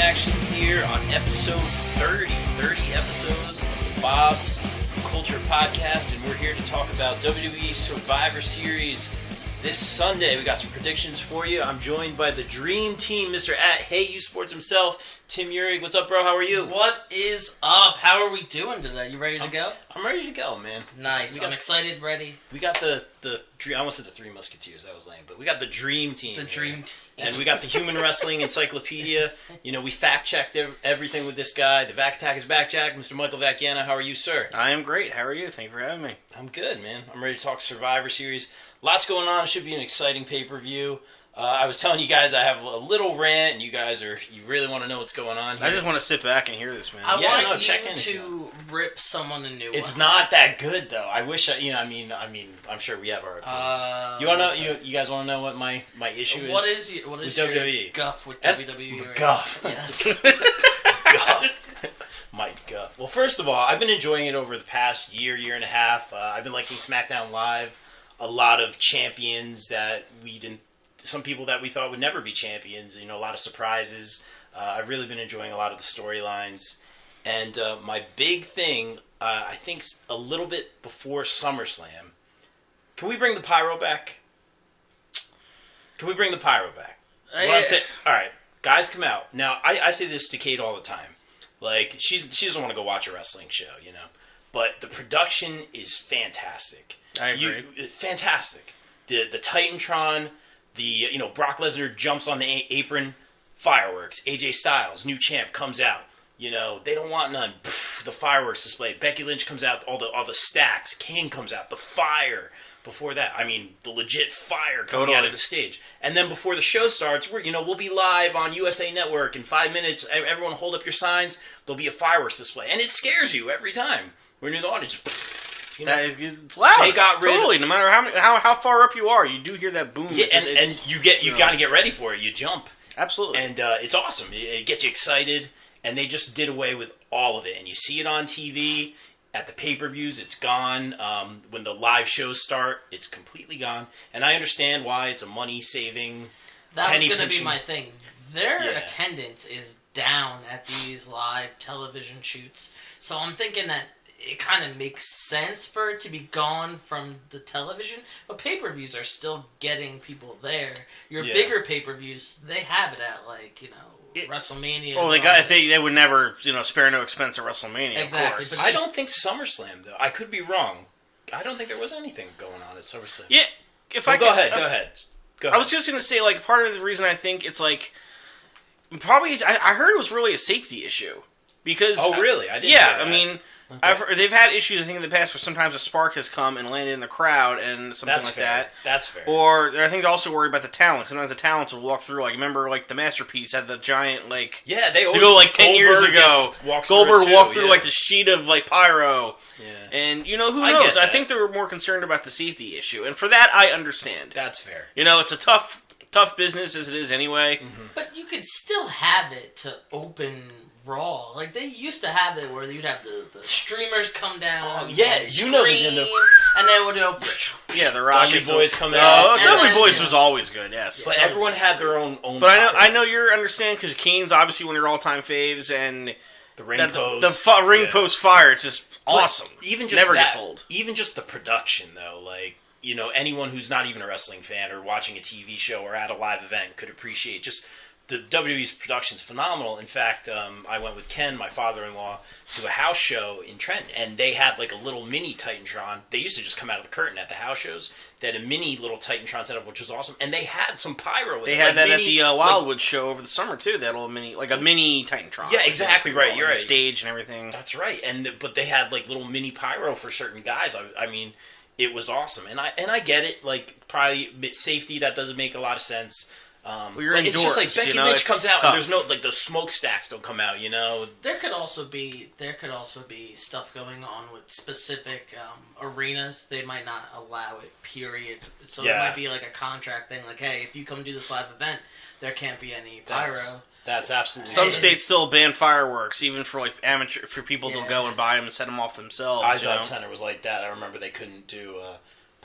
action here on episode 30. 30 episodes of the Bob Culture Podcast, and we're here to talk about WWE Survivor Series this Sunday. We got some predictions for you. I'm joined by the Dream Team, Mr. at Hey You Sports himself, Tim Urig. What's up, bro? How are you? What is up? How are we doing today? You ready to go? I'm ready to go, man. Nice. I'm excited, ready. We got the I almost said the Three Musketeers. That was lame. But we got the Dream Team. The Dream Team. And we got the Human Wrestling Encyclopedia. You know, we fact-checked everything with this guy. The Vac Attack is back, Jack. Mr. Michael Vacchiano, how are you, sir? I am great. How are you? Thank you for having me. I'm good, man. I'm ready to talk Survivor Series. Lots going on. It should be an exciting pay-per-view. I was telling you guys I have a little rant, and you really want to know what's going on here. I just want to sit back and hear this, man. I want you to rip someone a new one. It's not that good, though. I wish, I'm sure we have our opinions. You want to know? You guys want to know what my issue is? What is your WWE? Guff with WWE? Guff. Yes. Guff. My guff. Well, first of all, I've been enjoying it over the past year and a half. I've been liking SmackDown Live. A lot of champions that we didn't. Some people that we thought would never be champions, a lot of surprises. I've really been enjoying a lot of the storylines. And my big thing, I think a little bit before SummerSlam, can we bring the pyro back? All right, guys come out. Now, I say this to Kate all the time. Like, she doesn't want to go watch a wrestling show, But the production is fantastic. I agree. Fantastic. The Titantron... Brock Lesnar jumps on the apron, fireworks. AJ Styles, new champ, comes out. They don't want none. Pff, the fireworks display. Becky Lynch comes out, all the stacks. King comes out, the fire. Before that, the legit fire coming out of the stage. And then before the show starts, we'll be live on USA Network in 5 minutes. Everyone hold up your signs. There'll be a fireworks display. And it scares you every time. When you're in the audience, it's loud. They got rid totally. No matter how far up you are, you do hear that boom. Yeah, and you got to get ready for it. You jump. Absolutely. And it's awesome. It gets you excited. And they just did away with all of it. And you see it on TV. At the pay-per-views, it's gone. When the live shows start, it's completely gone. And I understand why. It's a money-saving. That was going to be my thing. Their attendance is down at these live television shoots. So I'm thinking that it kind of makes sense for it to be gone from the television, but pay-per-views are still getting people there. Your bigger pay-per-views, they have it at WrestleMania. Well, they would never spare no expense at WrestleMania. Exactly. Of course. But I don't think SummerSlam though. I could be wrong. I don't think there was anything going on at SummerSlam. Yeah. Go ahead. I was just going to say, part of the reason I think it's probably I heard it was really a safety issue because. Oh really? I didn't. Yeah. Okay. They've had issues, I think, in the past where sometimes a spark has come and landed in the crowd and something that. That's fair. Or I think they're also worried about the talent. Sometimes the talents will walk through. Remember, the Masterpiece had the giant, Yeah, they always... To go, 10 years ago. Goldberg walked through, the sheet of, pyro. Yeah. And, who knows? I think they were more concerned about the safety issue. And for that, I understand. That's fair. It's a tough business as it is anyway. Mm-hmm. But you could still have it to open... Raw. They used to have it where you'd have the streamers come down. Oh, yeah, scream, and then would go. Yeah, the Rocket Boys come out. Oh, Dudley Boys was always good. Yes, but everyone had their own. But I know you're understanding because Kane's obviously one of your all-time faves, and the ring post, the ring post fire. It's just awesome. Even just never gets old. Even just the production, though, anyone who's not even a wrestling fan or watching a TV show or at a live event could appreciate just. The WWE's production's phenomenal. In fact, I went with Ken, my father-in-law, to a house show in Trenton, and they had a little mini Titantron. They used to just come out of the curtain at the house shows. They had a mini little Titantron set up, which was awesome, and they had some pyro. They had that mini, at the Wildwood show over the summer too. That little mini, a mini Titantron. Yeah, exactly right. You're right. Stage and everything. That's right. But they had little mini pyro for certain guys. It was awesome, and I get it. Probably safety that doesn't make a lot of sense. You're indoors, it's just Becky Lynch comes out tough. and there's no the smokestacks don't come out. There could also be stuff going on with specific arenas. They might not allow it. Period. So there might be a contract thing. Hey, if you come do this live event, there can't be any pyro. That's absolutely. Some states still ban fireworks, even for people to go and buy them and set them off themselves. Izod Center was like that. I remember they couldn't do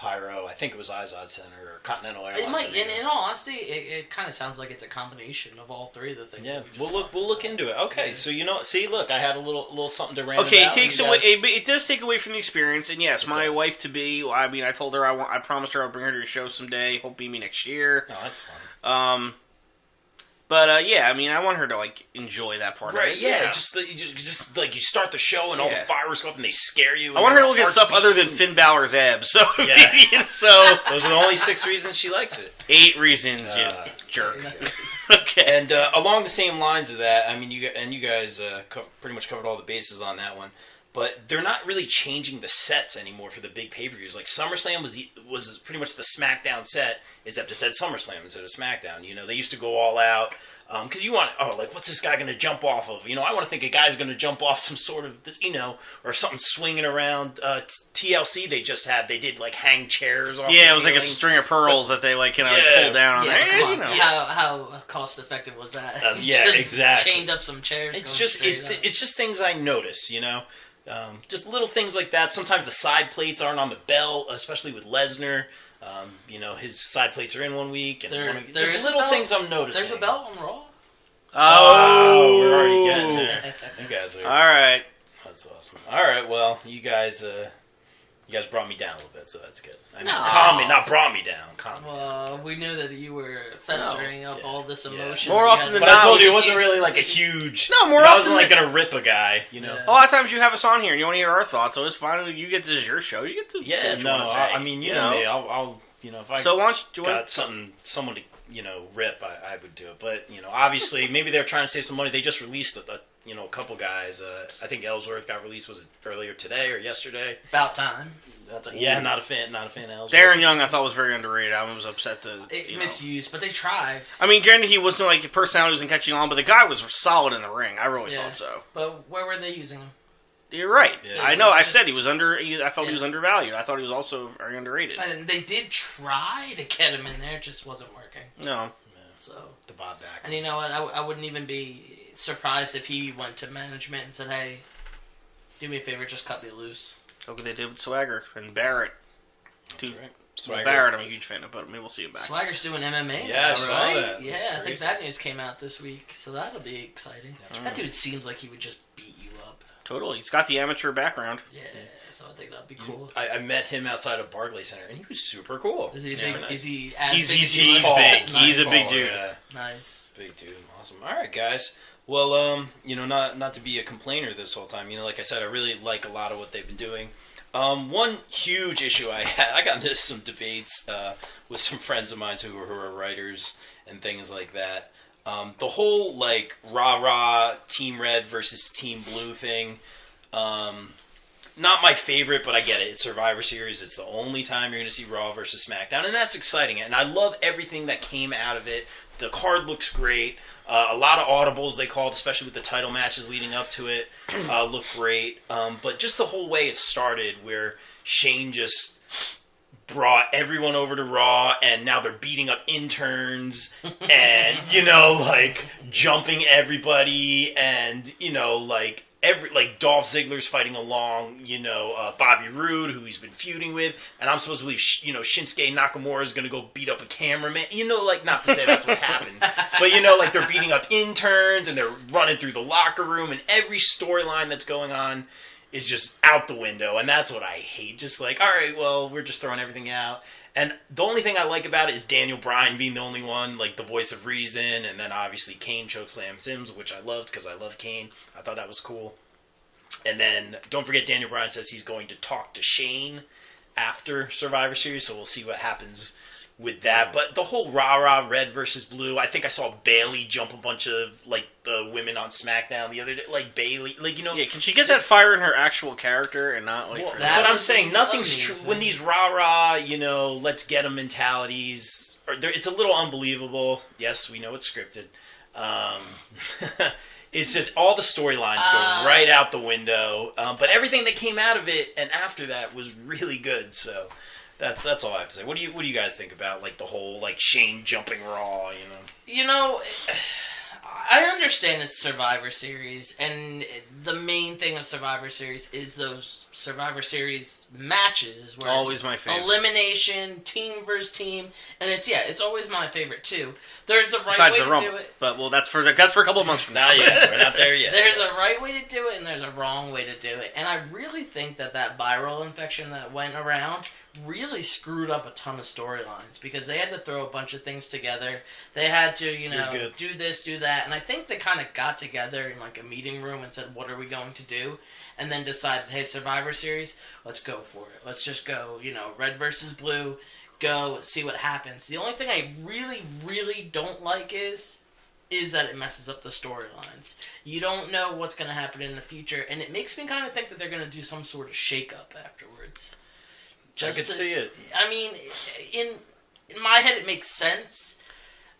Pyro. I think it was Izod Center or Continental Airlines. It might. In all honesty, it kind of sounds like it's a combination of all three of the things. Yeah, we'll look into it. Okay, so see, look, I had a little something to rant Okay, about. it takes away. It does take away from the experience, and yes, my wife to be. I mean, I told her I promised her I'd bring her to a show someday. Hope be me next year. Oh, that's fun. But yeah, I mean, I want her to like enjoy that part Right, of it. yeah. Just like you start the show and all the fireworks go off and they scare you. I want her to look at stuff other than Finn Balor's abs. So yeah. so those are the only 6 reasons she likes it. 8 reasons, you jerk. Okay. And along the same lines of that, I mean, you guys pretty much covered all the bases on that one. But they're not really changing the sets anymore for the big pay-per-views. Like SummerSlam was pretty much the SmackDown set, except it said SummerSlam instead of SmackDown. You know, they used to go all out because you want, like, what's this guy going to jump off of? You know, I want to think a guy's going to jump off some sort of this, you know, or something swinging around. TLC they did like hang chairs off. Yeah, the it was like a ceiling. string of pearls that they like pull down on. Yeah, come on. You know. How cost effective was that? Yeah, just exactly. Chained up some chairs. It's just things I notice, you know. Just little things like that. Sometimes the side plates aren't on the belt, especially with Lesnar. You know, his side plates are in one week. And just little things I'm noticing. There's a belt on Raw? Oh, we're already getting there. You guys are... All right. That's awesome. All right, well, you guys brought me down a little bit, so that's good. I mean, calm me, not brought me down. Calm me. Well, we knew that you were festering up all this emotion. More often than But not, I told you it wasn't really like a huge... No, more I often wasn't like than- going to rip a guy, you know. A lot of times you have us on here and you want to hear our thoughts, so it's fine. You get this is your show. You get to say what you want to say. I mean, you know me. I'll you know, if I got someone to, you know, rip, I would do it. But, you know, obviously, maybe they're trying to save some money. They just released a couple guys. I think Ellsworth got released, was it earlier today or yesterday? About time. Not a fan of Ellsworth. Darren Young, I thought was very underrated. I was upset to misused, but they tried. I mean, granted, he wasn't like personality wasn't catching on, but the guy was solid in the ring. I really thought so. But where were they using him? You're right. Yeah. I know. I said he was I felt he was undervalued. I thought he was also very underrated. And they did try to get him in there, it just wasn't working. No. So the Bob back. And you know what? I wouldn't even be surprised if he went to management and said, "Hey, do me a favor, just cut me loose." Look what they did with Swagger and Barrett. Swagger. Barrett, I'm a huge fan of, but maybe we'll see him back. Swagger's doing MMA Yeah, now, I saw right? that. Yeah, I think that news came out this week, so that'll be exciting. That dude seems like he would just beat you up. Totally. He's got the amateur background. Yeah, so I think that'd be cool. I met him outside of Barclay Center, and he was super cool. Is he Super big? nice. Is he He's tall? big. Nice. He's a big dude. Yeah. Nice. Big dude. Awesome. All right, guys. Well, you know, not to be a complainer this whole time. You know, like I said, I really like a lot of what they've been doing. One huge issue I got into some debates with some friends of mine who are writers and things like that. The whole like rah Team Red versus Team Blue thing. Not my favorite, but I get it. It's Survivor Series. It's the only time you're going to see Raw versus SmackDown, and that's exciting. And I love everything that came out of it. The card looks great. A lot of audibles they called, especially with the title matches leading up to it, look great. But just the whole way it started, where Shane just brought everyone over to Raw, and now they're beating up interns, and, you know, like, jumping everybody, and, you know, like Dolph Ziggler's fighting along, you know, Bobby Roode, who he's been feuding with, and I'm supposed to believe, you know, Shinsuke Nakamura is going to go beat up a cameraman. You know, like, not to say that's what happened, but, you know, like, they're beating up interns, and they're running through the locker room, and every storyline that's going on is just out the window, and that's what I hate. Just like, all right, well, we're just throwing everything out. And the only thing I like about it is Daniel Bryan being the only one, like the voice of reason, and then obviously Kane chokeslam Sims, which I loved because I love Kane. I thought that was cool. And then don't forget Daniel Bryan says he's going to talk to Shane after Survivor Series, so we'll see what happens with that. But the whole rah-rah red versus blue, I think I saw Bayley jump a bunch of like the women on SmackDown the other day, like Bayley, like, you know. Yeah, can she get that fire in her actual character and not like? Well, but I'm saying nothing's true when these rah-rah, you know, let's get them mentalities. It's a little unbelievable. Yes, we know it's scripted. It's just all the storylines go right out the window. But everything that came out of it and after that was really good. So that's all I have to say. What do you guys think about like the whole like Shane jumping Raw? You know, I understand it's Survivor Series, and the main thing of Survivor Series is those Survivor Series matches. Where always my favorite. Elimination, team versus team, and it's always my favorite too. There's a right Besides way the to Rumble, do it. but that's for a couple of months from now. Not yet. We're not there yet. There's a right way to do it, and there's a wrong way to do it. And I really think that viral infection that went around really screwed up a ton of storylines because they had to throw a bunch of things together. They had to, do this, do that. And I think they kind of got together in like a meeting room and said, what are we going to do? And then decided, hey, Survivor Series, let's go for it. Let's just go, red versus blue, go, see what happens. The only thing I really, really don't like is that it messes up the storylines. You don't know what's going to happen in the future, and it makes me kind of think that they're going to do some sort of shake-up afterwards. I could see it. I mean, in my head, it makes sense.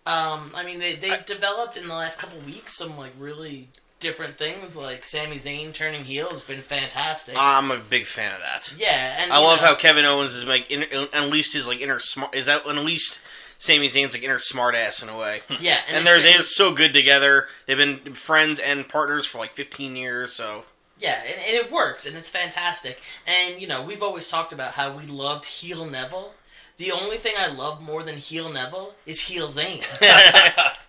They've developed in the last couple weeks some like really different things. Like Sami Zayn turning heel has been fantastic. I'm a big fan of that. Yeah, and I love how Kevin Owens is like unleashed his like inner smart. Is that unleashed? Sami Zayn's like inner smart ass in a way. Yeah, and they're so good together. They've been friends and partners for like 15 years. So. Yeah, and it works, and it's fantastic. And, we've always talked about how we loved heel Neville. The only thing I love more than heel Neville is heel Zayn.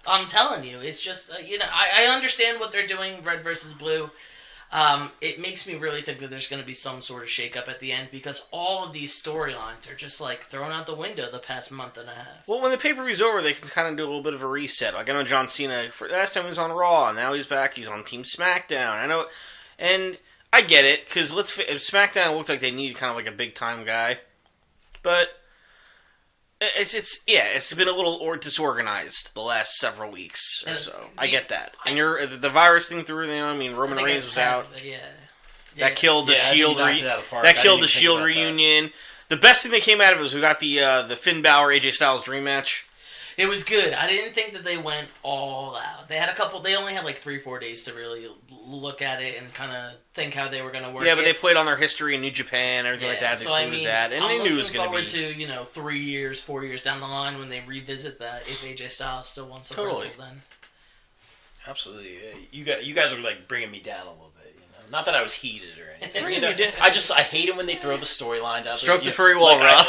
I'm telling you, it's just, I understand what they're doing, red versus blue. It makes me really think that there's going to be some sort of shakeup at the end because all of these storylines are just, like, thrown out the window the past month and a half. Well, when the pay-per-view's over, they can kind of do a little bit of a reset. Like, I know John Cena, last time he was on Raw, now he's back, he's on Team Smackdown. I know... And I get it, because SmackDown looked like they needed kind of like a big-time guy. But it's been a little disorganized the last several weeks or so. I get that. And the virus thing threw them. I mean, Roman Reigns was out. That killed the Shield. That killed the Shield reunion. The best thing that came out of it was we got the Finn Balor AJ Styles dream match. It was good. I didn't think that they went all out. They only had like 3-4 days to really look at it and kind of think how they were going to work. Yeah, but they played on their history in New Japan and everything like that. They suited that, and they knew it was going to be. I'm looking forward to 3 years, 4 years down the line when they revisit that. If AJ Styles still wants to wrestle, then absolutely. You guys are like bringing me down a little bit. Not that I was heated or anything. I hate it when they throw the storylines out. Stroke the furry wall, Rob.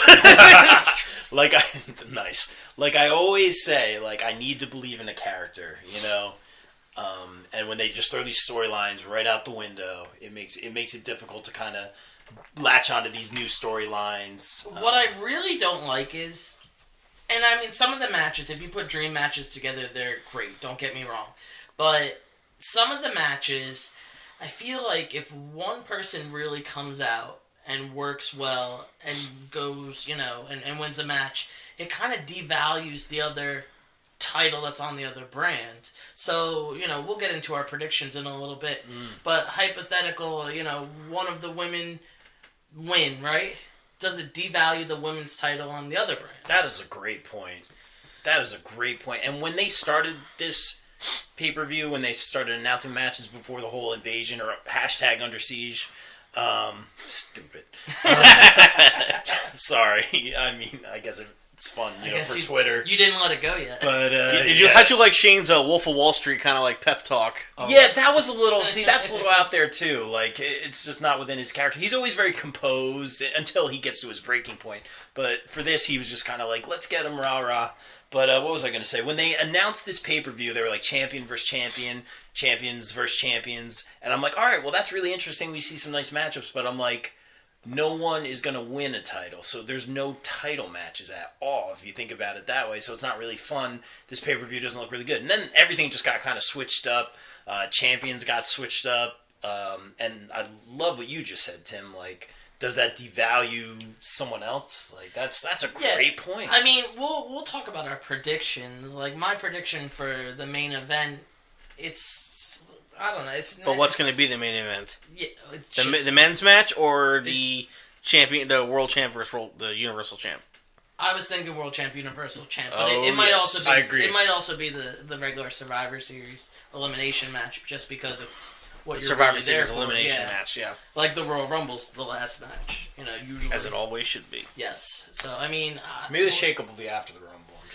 Nice. Like I always say, like I need to believe in a character, and when they just throw these storylines right out the window, it makes it difficult to kind of latch onto these new storylines. What I really don't like is, and I mean, some of the matches, if you put dream matches together, they're great. Don't get me wrong, but some of the matches, I feel like if one person really comes out and works well and goes, and wins a match, it kind of devalues the other title that's on the other brand. So, we'll get into our predictions in a little bit. But hypothetical, one of the women win, right? Does it devalue the women's title on the other brand? That is a great point. And when they started this pay-per-view, when they started announcing matches before the whole invasion or hashtag under siege, stupid. Sorry. I mean, I guess it's fun, for Twitter. You didn't let it go yet. But how'd you like Shane's Wolf of Wall Street kind of like pep talk? Yeah, that was a little. See, that's a little out there too. Like it's just not within his character. He's always very composed until he gets to his breaking point. But for this, he was just kind of like, let's get him rah rah. But what was I going to say? When they announced this pay-per-view, they were like champion versus champion, champions versus champions. And I'm like, all right, well, that's really interesting. We see some nice matchups. But I'm like, no one is going to win a title. So there's no title matches at all, if you think about it that way. So it's not really fun. This pay-per-view doesn't look really good. And then everything just got kind of switched up. Champions got switched up. And I love what you just said, Tim. Like, does that devalue someone else? Like that's a great point. I mean, we'll talk about our predictions. Like my prediction for the main event, I don't know. But what's going to be the main event? Yeah, the men's match or the champion, the world champ versus the universal champ? I was thinking world champ, universal champ, but it might also be. I agree. It might also be the regular Survivor Series elimination match, just because it's. What you're Survivor really Series elimination match, yeah. Like the Royal Rumble's the last match, usually. As it always should be. Yes. So, I mean... maybe the shake-up will be after the Rumble. I'm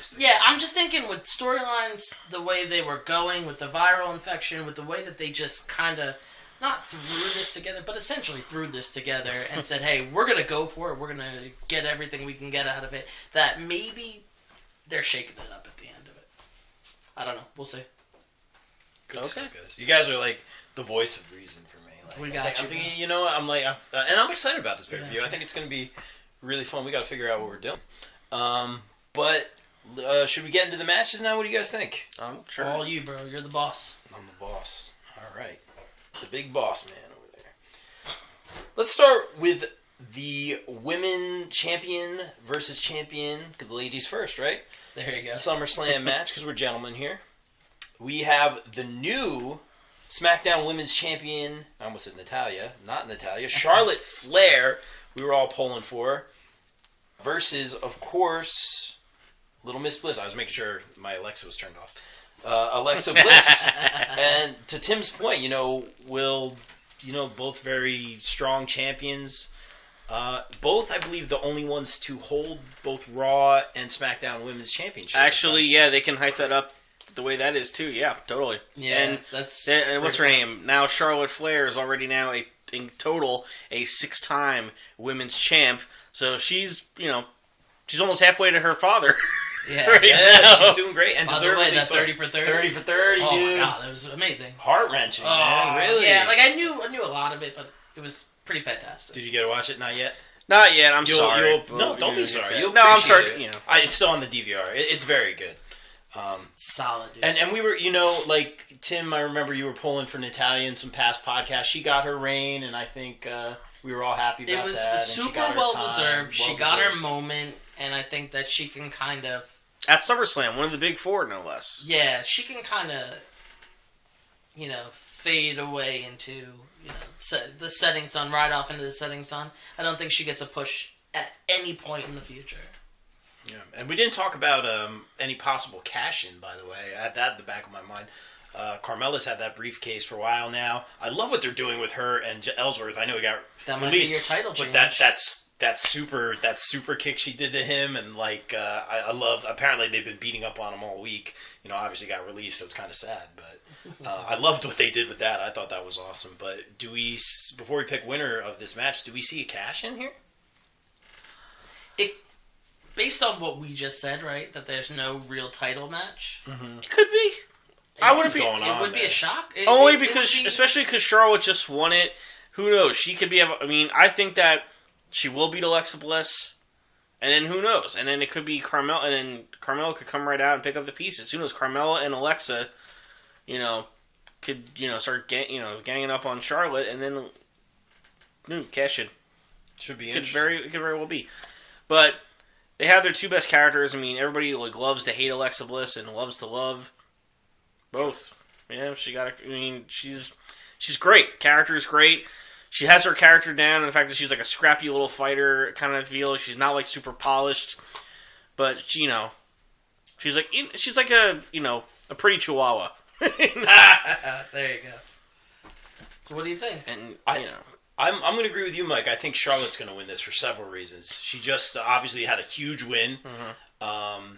I'm just thinking with storylines, the way they were going, with the viral infection, with the way that they just kind of not threw this together, but essentially threw this together and said, hey, we're going to go for it. We're going to get everything we can get out of it. That maybe they're shaking it up at the end of it. I don't know. We'll see. Good stuff, guys. You guys are like the voice of reason for me. Like, we got I'm thinking, you know, I'm like, and I'm excited about this pay-per-view. I think it's going to be really fun. We got to figure out what we're doing. But should we get into the matches now? What do you guys think? Sure. All you, bro. You're the boss. I'm the boss. All right. The big boss man over there. Let's start with the women champion versus champion, because the ladies first, right? There you go. SummerSlam match, because we're gentlemen here. We have the new SmackDown Women's Champion, I almost said Natalya, not Natalya, Charlotte Flair, we were all pulling for, versus, of course, Little Miss Bliss. I was making sure my Alexa was turned off. Alexa Bliss. And to Tim's point, both very strong champions. Both, I believe, the only ones to hold both Raw and SmackDown Women's Championship. Actually, yeah, they can hype that up the way that is, too. Yeah, totally. Yeah, and what's her name? Now, Charlotte Flair is already now, in total, a 6-time women's champ. So she's almost halfway to her father. Yeah, right she's doing great. And by the way, that 30 for 30? 30 for 30, oh dude. My God, that was amazing. Heart-wrenching, man, really. Yeah, like I knew a lot of it, but it was pretty fantastic. Did you get to watch it? Not yet? Not yet, I'm sorry. No, don't be sorry. I'm sorry. It's still on the DVR. It's very good. Solid, dude. And we were, like, Tim, I remember you were pulling for Natalya in some past podcasts. She got her reign, and I think we were all happy about that. It was super well-deserved. She got her moment, and I think that she can kind of... At SummerSlam, one of the big four, no less. Yeah, she can kind of, fade away into, the setting sun, right off into the setting sun. I don't think she gets a push at any point in the future. Yeah, and we didn't talk about any possible cash-in, by the way. I had that in the back of my mind. Carmella's had that briefcase for a while now. I love what they're doing with her and Ellsworth. I know he got that might released, be your title change. But that super kick she did to him, and I love. Apparently, they've been beating up on him all week. Obviously got released, so it's kind of sad. But I loved what they did with that. I thought that was awesome. But before we pick winner of this match, do we see a cash in here? Based on what we just said, right, that there's no real title match. Mm-hmm. It could be. It would be a shock. Especially because Charlotte just won it. Who knows? She could be. I mean, I think that she will beat Alexa Bliss, and then who knows? And then it could be Carmella, and then Carmella could come right out and pick up the pieces. Who knows? Carmella and Alexa, could start ganging up on Charlotte, and then cash in. Should be interesting. It could very well be, but they have their two best characters. I mean, everybody loves to hate Alexa Bliss and loves to love both. Yeah, she's great. Character is great. She has her character down, and the fact that she's like a scrappy little fighter kind of feel. She's not like super polished, but she's like a pretty chihuahua. There you go. So what do you think? And I'm going to agree with you, Mike. I think Charlotte's going to win this for several reasons. She just obviously had a huge win. Mm-hmm.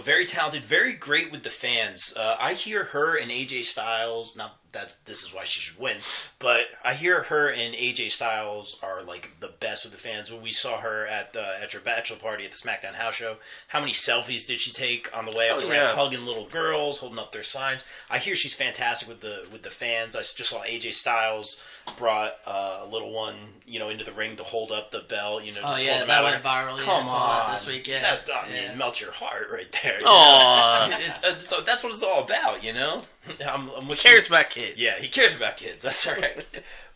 Very talented, very great with the fans. I hear her and AJ Styles, not that this is why she should win, but I hear her and AJ Styles are like the best with the fans. When we saw her at your bachelor party at the SmackDown house show, how many selfies did she take on the way up the ramp, hugging little girls, holding up their signs? I hear she's fantastic with the fans. I just saw AJ Styles brought a little one, into the ring to hold up the belt. Just hold him that out. Went viral. Come on, this week. Yeah, that melts your heart right there. Aww. So that's what it's all about, He cares about kids. Yeah, he cares about kids. That's right.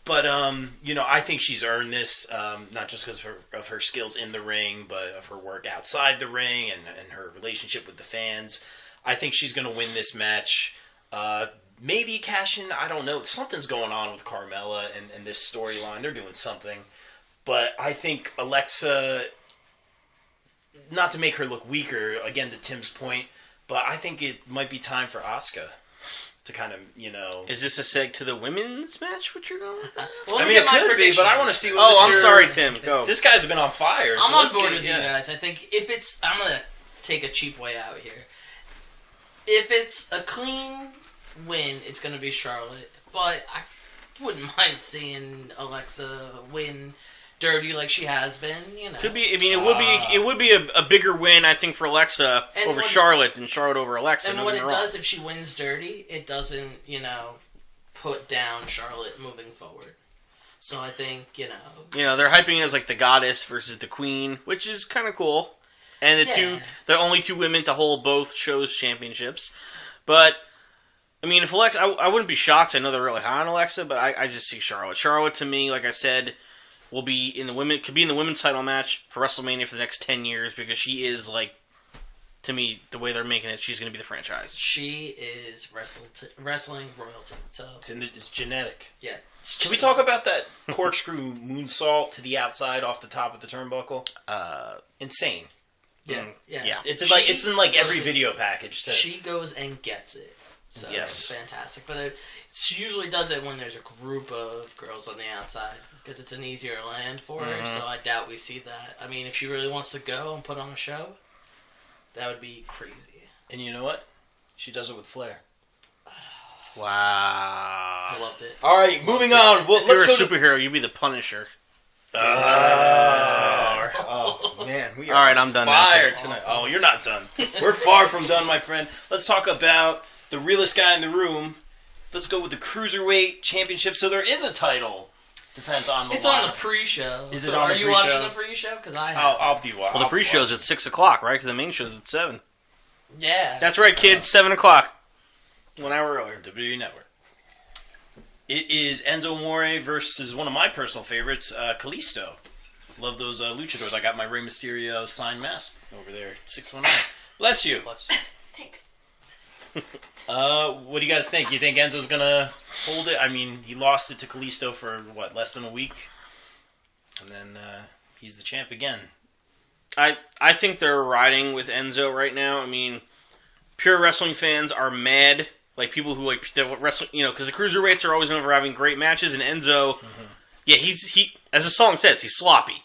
But I think she's earned this, not just because of her skills in the ring, but of her work outside the ring and her relationship with the fans. I think she's going to win this match. Maybe cash in, I don't know. Something's going on with Carmella and this storyline. They're doing something. But I think Alexa, not to make her look weaker, again to Tim's point, but I think it might be time for Asuka to kind of, Is this a seg to the women's match, what you're going with that? Well, it could be, but I want to see what I'm sorry, Tim. Go. This guy's been on fire. I'm on board with you guys. I think if it's... I'm going to take a cheap way out here. If it's a clean win, it's going to be Charlotte. But I wouldn't mind seeing Alexa win dirty like she has been. Could be. I mean, it would be a bigger win, I think, for Alexa over Charlotte than Charlotte over Alexa. And what it does, if she wins dirty, it doesn't, put down Charlotte moving forward. So I think, they're hyping it as like the goddess versus the queen, which is kind of cool. And the only two women to hold both shows championships. But I mean, if Alexa, I wouldn't be shocked. I know they're really high on Alexa, but I just see Charlotte. Charlotte, to me, like I said, could be in the women's title match for WrestleMania for the next 10 years because she is like, to me, the way they're making it, she's going to be the franchise. She is wrestling royalty. So it's genetic. Yeah. Can we talk about that corkscrew moonsault to the outside off the top of the turnbuckle? Insane. Yeah. It's in every video package too. She goes and gets it. So it's fantastic. But she usually does it when there's a group of girls on the outside because it's an easier land for her. So I doubt we see that. I mean, if she really wants to go and put on a show, that would be crazy. And you know what? She does it with flair. Wow. I loved it. All right, moving on. Well, if you're a superhero, you'd be the Punisher. Oh man, we are all right. I'm done. Fire tonight. Oh, you're not done. We're far from done, my friend. Let's talk about the realest guy in the room. Let's go with the Cruiserweight Championship. So there is a title defense on the line. It's on the pre-show. Is it on the pre-show? Are you watching the pre-show? Because I'll be watching. Well, the pre-show's at 6 o'clock, right? Because the main show's at 7. Yeah. That's right, kids. 7 o'clock. 1 hour earlier. WWE Network. It is Enzo Amore versus one of my personal favorites, Kalisto. Love those luchadors. I got my Rey Mysterio signed mask over there. 619. Bless you. Thanks. What do you guys think? You think Enzo's gonna hold it? I mean, he lost it to Kalisto for less than a week, and then he's the champ again. I think they're riding with Enzo right now. I mean, pure wrestling fans are mad. Like people who like the wrestling, because the cruiserweights are always known for having great matches, and Enzo, he as the song says, he's sloppy.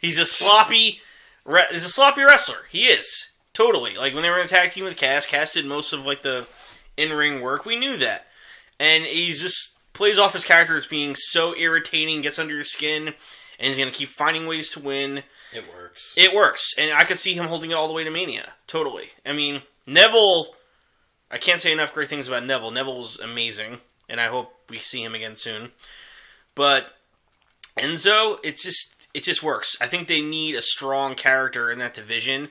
He's a sloppy wrestler. He is. Totally. Like, when they were in a tag team with Cass did most of, like, the in-ring work. We knew that. And he just plays off his character as being so irritating, gets under your skin, and he's going to keep finding ways to win. It works. It works. And I could see him holding it all the way to Mania. Totally. I mean, Neville, I can't say enough great things about Neville. Neville's amazing, and I hope we see him again soon. But Enzo, it just works. I think they need a strong character in that division,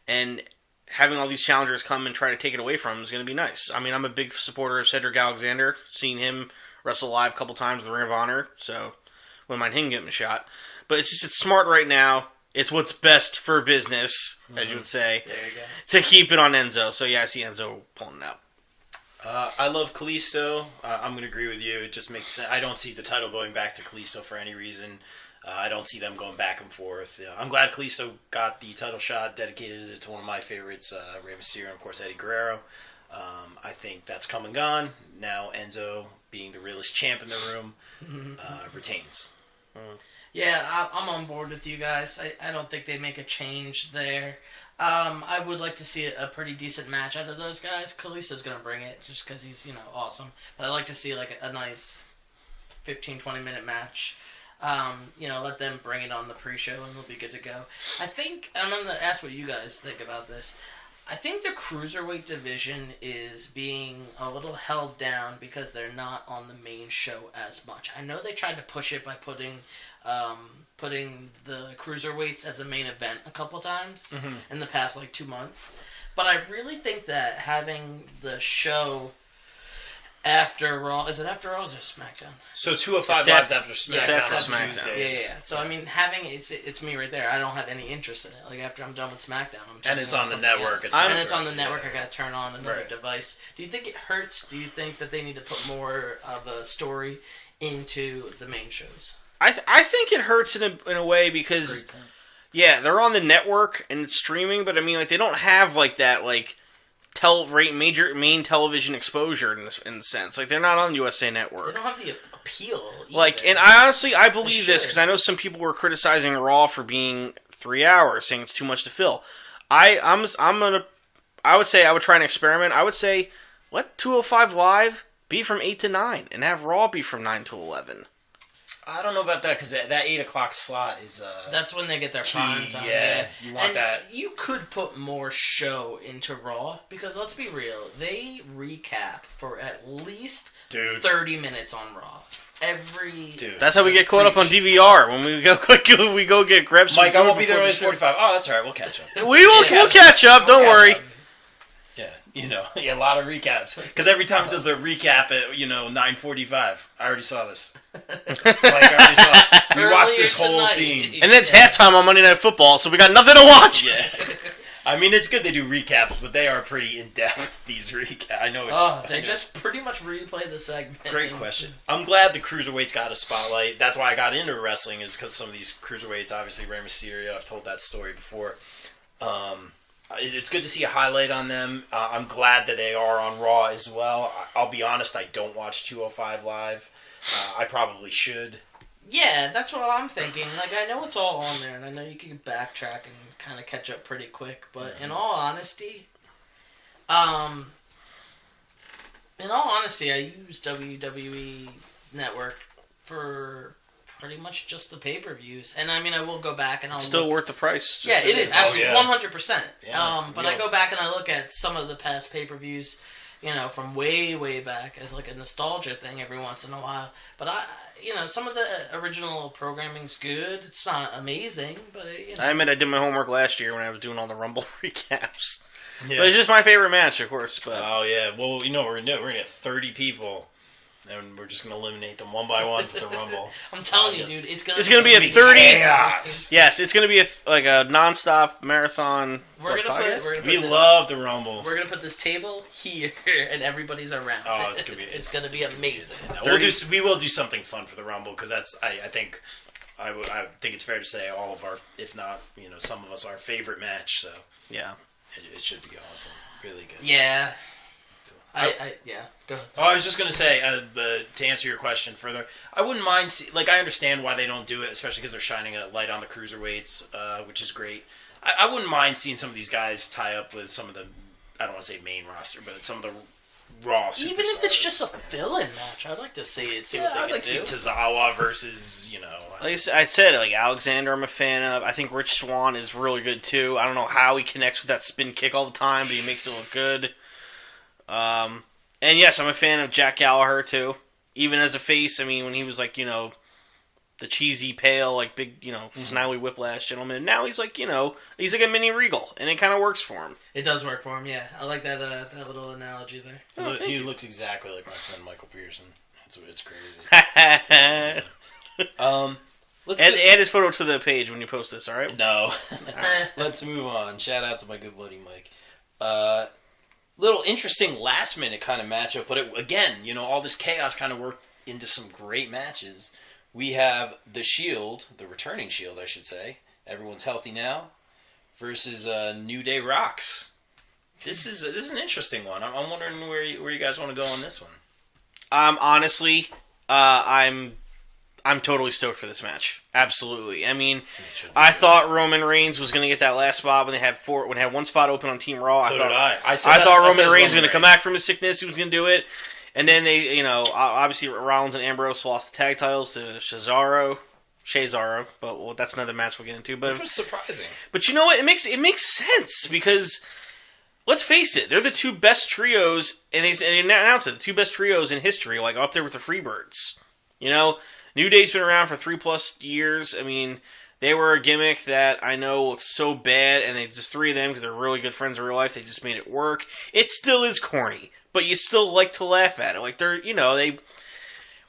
and having all these challengers come and try to take it away from him is going to be nice. I mean, I'm a big supporter of Cedric Alexander. Seen him wrestle live a couple times in the Ring of Honor, so wouldn't mind him getting a shot. But it's smart right now. It's what's best for business, as you would say, there you go, to keep it on Enzo. So yeah, I see Enzo pulling it out. I love Kalisto. I'm going to agree with you. It just makes sense. I don't see the title going back to Kalisto for any reason. I don't see them going back and forth. I'm glad Kalisto got the title shot, dedicated it to one of my favorites, Rey Mysterio, and of course Eddie Guerrero. I think that's come and gone. Now Enzo, being the realest champ in the room, retains. Yeah, I'm on board with you guys. I don't think they make a change there. I would like to see a pretty decent match out of those guys. Kalisto's going to bring it just because he's, awesome. But I'd like to see like a nice 15-20 minute match. Let them bring it on the pre-show and they'll be good to go. I think, I'm going to ask what you guys think about this. I think the Cruiserweight division is being a little held down because they're not on the main show as much. I know they tried to push it by putting the Cruiserweights as a main event a couple times in the past, 2 months. But I really think that having the show after Raw... Is it after Raw or SmackDown? So 205 Live's after SmackDown. Yeah, after SmackDown. Yeah. So, I mean, having... It's me right there. I don't have any interest in it. Like, after I'm done with SmackDown, and it's on the network. It's on the network. I gotta turn on another device. Do you think it hurts? Do you think that they need to put more of a story into the main shows? I think it hurts in a way because... Yeah, they're on the network and it's streaming, but I mean, they don't have, that, major main television exposure in a sense. They're not on USA Network. They don't have the appeal either. And I believe this because I know some people were criticizing Raw for being 3 hours, saying it's too much to fill. I would say I would try an experiment. I would say let 205 Live be from 8 to 9 and have Raw be from 9 to 11. I don't know about that because that 8 o'clock slot is that's when they get their prime time. Yeah, you want and that. You could put more show into Raw because let's be real, they recap for at least 30 minutes on Raw. That's how we get caught up on DVR when we go get grabs. Mike, I won't be there only 45. Oh, that's all right. We'll catch up. We'll catch up. Don't worry. Yeah, a lot of recaps. Because every time it does the recap at 9:45, I already saw this. We watched this whole scene, and then it's halftime on Monday Night Football, so we got nothing to watch. Yeah. I mean, it's good they do recaps, but they are pretty in-depth, these recaps. I know they just pretty much replay the segment. Great question. I'm glad the Cruiserweights got a spotlight. That's why I got into wrestling, is because some of these Cruiserweights, obviously Rey Mysterio, I've told that story before. It's good to see a highlight on them. I'm glad that they are on Raw as well. I'll be honest, I don't watch 205 Live. I probably should. Yeah, that's what I'm thinking. Like, I know it's all on there, and I know you can backtrack and kind of catch up pretty quick. But in all honesty, I use WWE Network for pretty much just the pay-per-views. And I mean, I will go back and I'll still worth the price. Yeah, it is. 100%. But I go back and I look at some of the past pay-per-views, from way, way back as like a nostalgia thing every once in a while. But some of the original programming's good. It's not amazing, but I admit I did my homework last year when I was doing all the Rumble recaps. Yeah. But it's just my favorite match, of course. But oh yeah, well we're gonna do. We're gonna get 30 people. And we're just going to eliminate them one by one for the Rumble. I'm telling you, dude, it's going to be a 30... chaos. Yes, it's going to be a non-stop marathon. We love the Rumble. We're going to put this table here, and everybody's around. Oh, it's going to be amazing. We will do something fun for the Rumble, because that's, I think it's fair to say all of our, if not, some of us, our favorite match, so... Yeah. It should be awesome. Really good. Yeah. Go ahead. Oh, I was just going to say, to answer your question further, I wouldn't mind, I understand why they don't do it, especially because they're shining a light on the Cruiserweights, which is great. I wouldn't mind seeing some of these guys tie up with some of the, I don't want to say main roster, but some of the Raw superstars. Even if it's just a fill-in match, I'd like to see what they I'd can see do. Tozawa versus, Like I said, Alexander I'm a fan of. I think Rich Swann is really good, too. I don't know how he connects with that spin kick all the time, but he makes it look good. And yes, I'm a fan of Jack Gallagher too. Even as a face, I mean, when he was like, the cheesy, pale, like big, snarly whiplash gentleman. Now he's like, he's like a mini Regal, and it kind of works for him. It does work for him, yeah. I like that little analogy there. Oh, he looks exactly like my friend Michael Pearson. It's crazy. Add his photo to the page when you post this, all right? No. Let's move on. Shout out to my good buddy Mike. Little interesting last minute kind of matchup, but again, all this chaos kind of worked into some great matches. We have the Shield, the returning Shield, I should say. Everyone's healthy now, versus New Day Rocks. This is an interesting one. I'm wondering where you guys want to go on this one. Honestly, I'm totally stoked for this match. Absolutely. I mean, I thought Roman Reigns was going to get that last spot when they had one spot open on Team Raw. So did I. I thought Roman Reigns was going to come back from his sickness. He was going to do it. And then they, obviously Rollins and Ambrose lost the tag titles to Cesaro, but that's another match we'll get into. But which was surprising. But you know what? It makes sense because let's face it, they're the two best trios, and they announced it, the two best trios in history, like up there with the Freebirds. New Day's been around for 3+ years. I mean, they were a gimmick that I know looks so bad, and they just three of them, because they're really good friends in real life, they just made it work. It still is corny, but you still like to laugh at it. Like, they're, when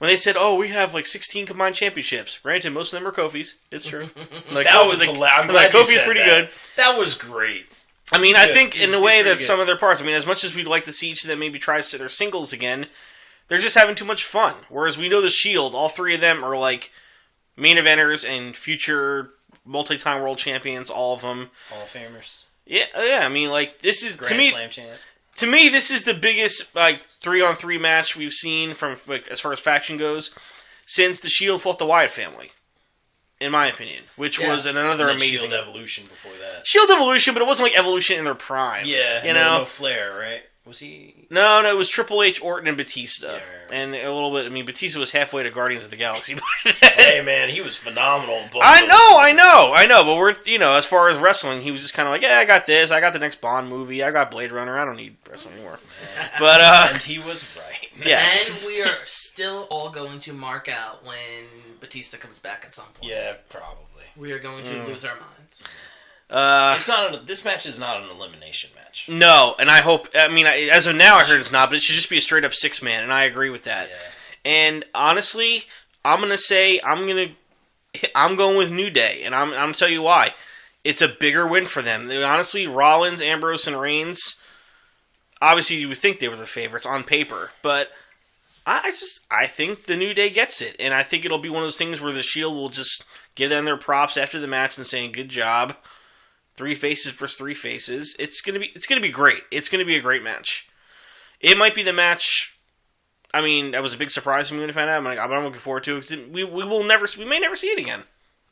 they said, oh, we have like 16 combined championships. Granted, most of them are Kofi's. It's true. Like, that was hilarious. Like, Kofi's pretty good. That was great. I mean, I think in a way that some of their parts, I mean, as much as we'd like to see each of them maybe try their singles again, they're just having too much fun. Whereas we know the Shield, all three of them are like main eventers and future multi-time world champions, all of them. Hall of Famers. Yeah. I mean, like, this is, Grand Slam champ. To me, this is the biggest, like, 3-on-3 match we've seen from, like, as far as faction goes, since the Shield fought the Wyatt family. in my opinion, which was another amazing Shield Evolution before that. Shield Evolution, but it wasn't like Evolution in their prime. Yeah, no Flair, right? Was he? No, it was Triple H, Orton, and Batista, right. And a little bit. I mean, Batista was halfway to Guardians of the Galaxy. Hey, man, he was phenomenal. I know. But we're as far as wrestling, he was just kind of like, yeah, I got this. I got the next Bond movie. I got Blade Runner. I don't need wrestling anymore. But and he was right. Yes, and we are still all going to mark out when Batista comes back at some point. Yeah, probably. We are going to lose our minds. It's not. This match is not an elimination match. No, and I hope. I mean, as of now, I heard it's not, but it should just be a straight up 6-man, and I agree with that. Yeah. And honestly, I'm gonna say I'm going with New Day, and I'm gonna tell you why. It's a bigger win for them. Honestly, Rollins, Ambrose, and Reigns. Obviously, you would think they were the favorites on paper, but I think the New Day gets it, and I think it'll be one of those things where the Shield will just give them their props after the match and saying good job. 3 faces versus 3 faces. It's gonna be great. It's gonna be a great match. It might be the match. I mean, that was a big surprise for me when I found out. I'm looking forward to it. We may never see it again.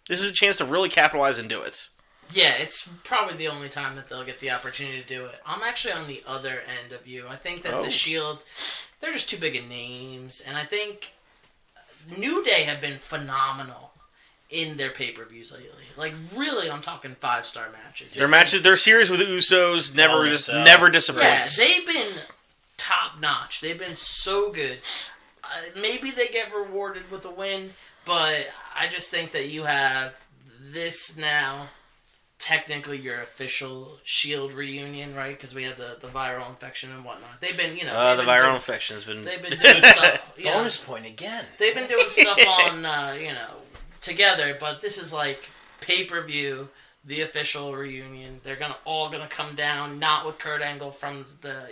This is a chance to really capitalize and do it. Yeah, it's probably the only time that they'll get the opportunity to do it. I'm actually on the other end of you. I think that the Shield, they're just too big of names, and I think New Day have been phenomenal in their pay-per-views lately. Like, really, I'm talking 5-star matches. Their series with the Usos never disappoints. Yeah, they've been top-notch. They've been so good. Maybe they get rewarded with a win, but I just think that you have this now, technically your official Shield reunion, right? Because we had the viral infection and whatnot. They've been, the viral infection has been... They've been doing stuff... Bonus point again. They've been doing stuff on, together, but this is like pay-per-view, the official reunion. They're all gonna come down, not with Kurt Angle from the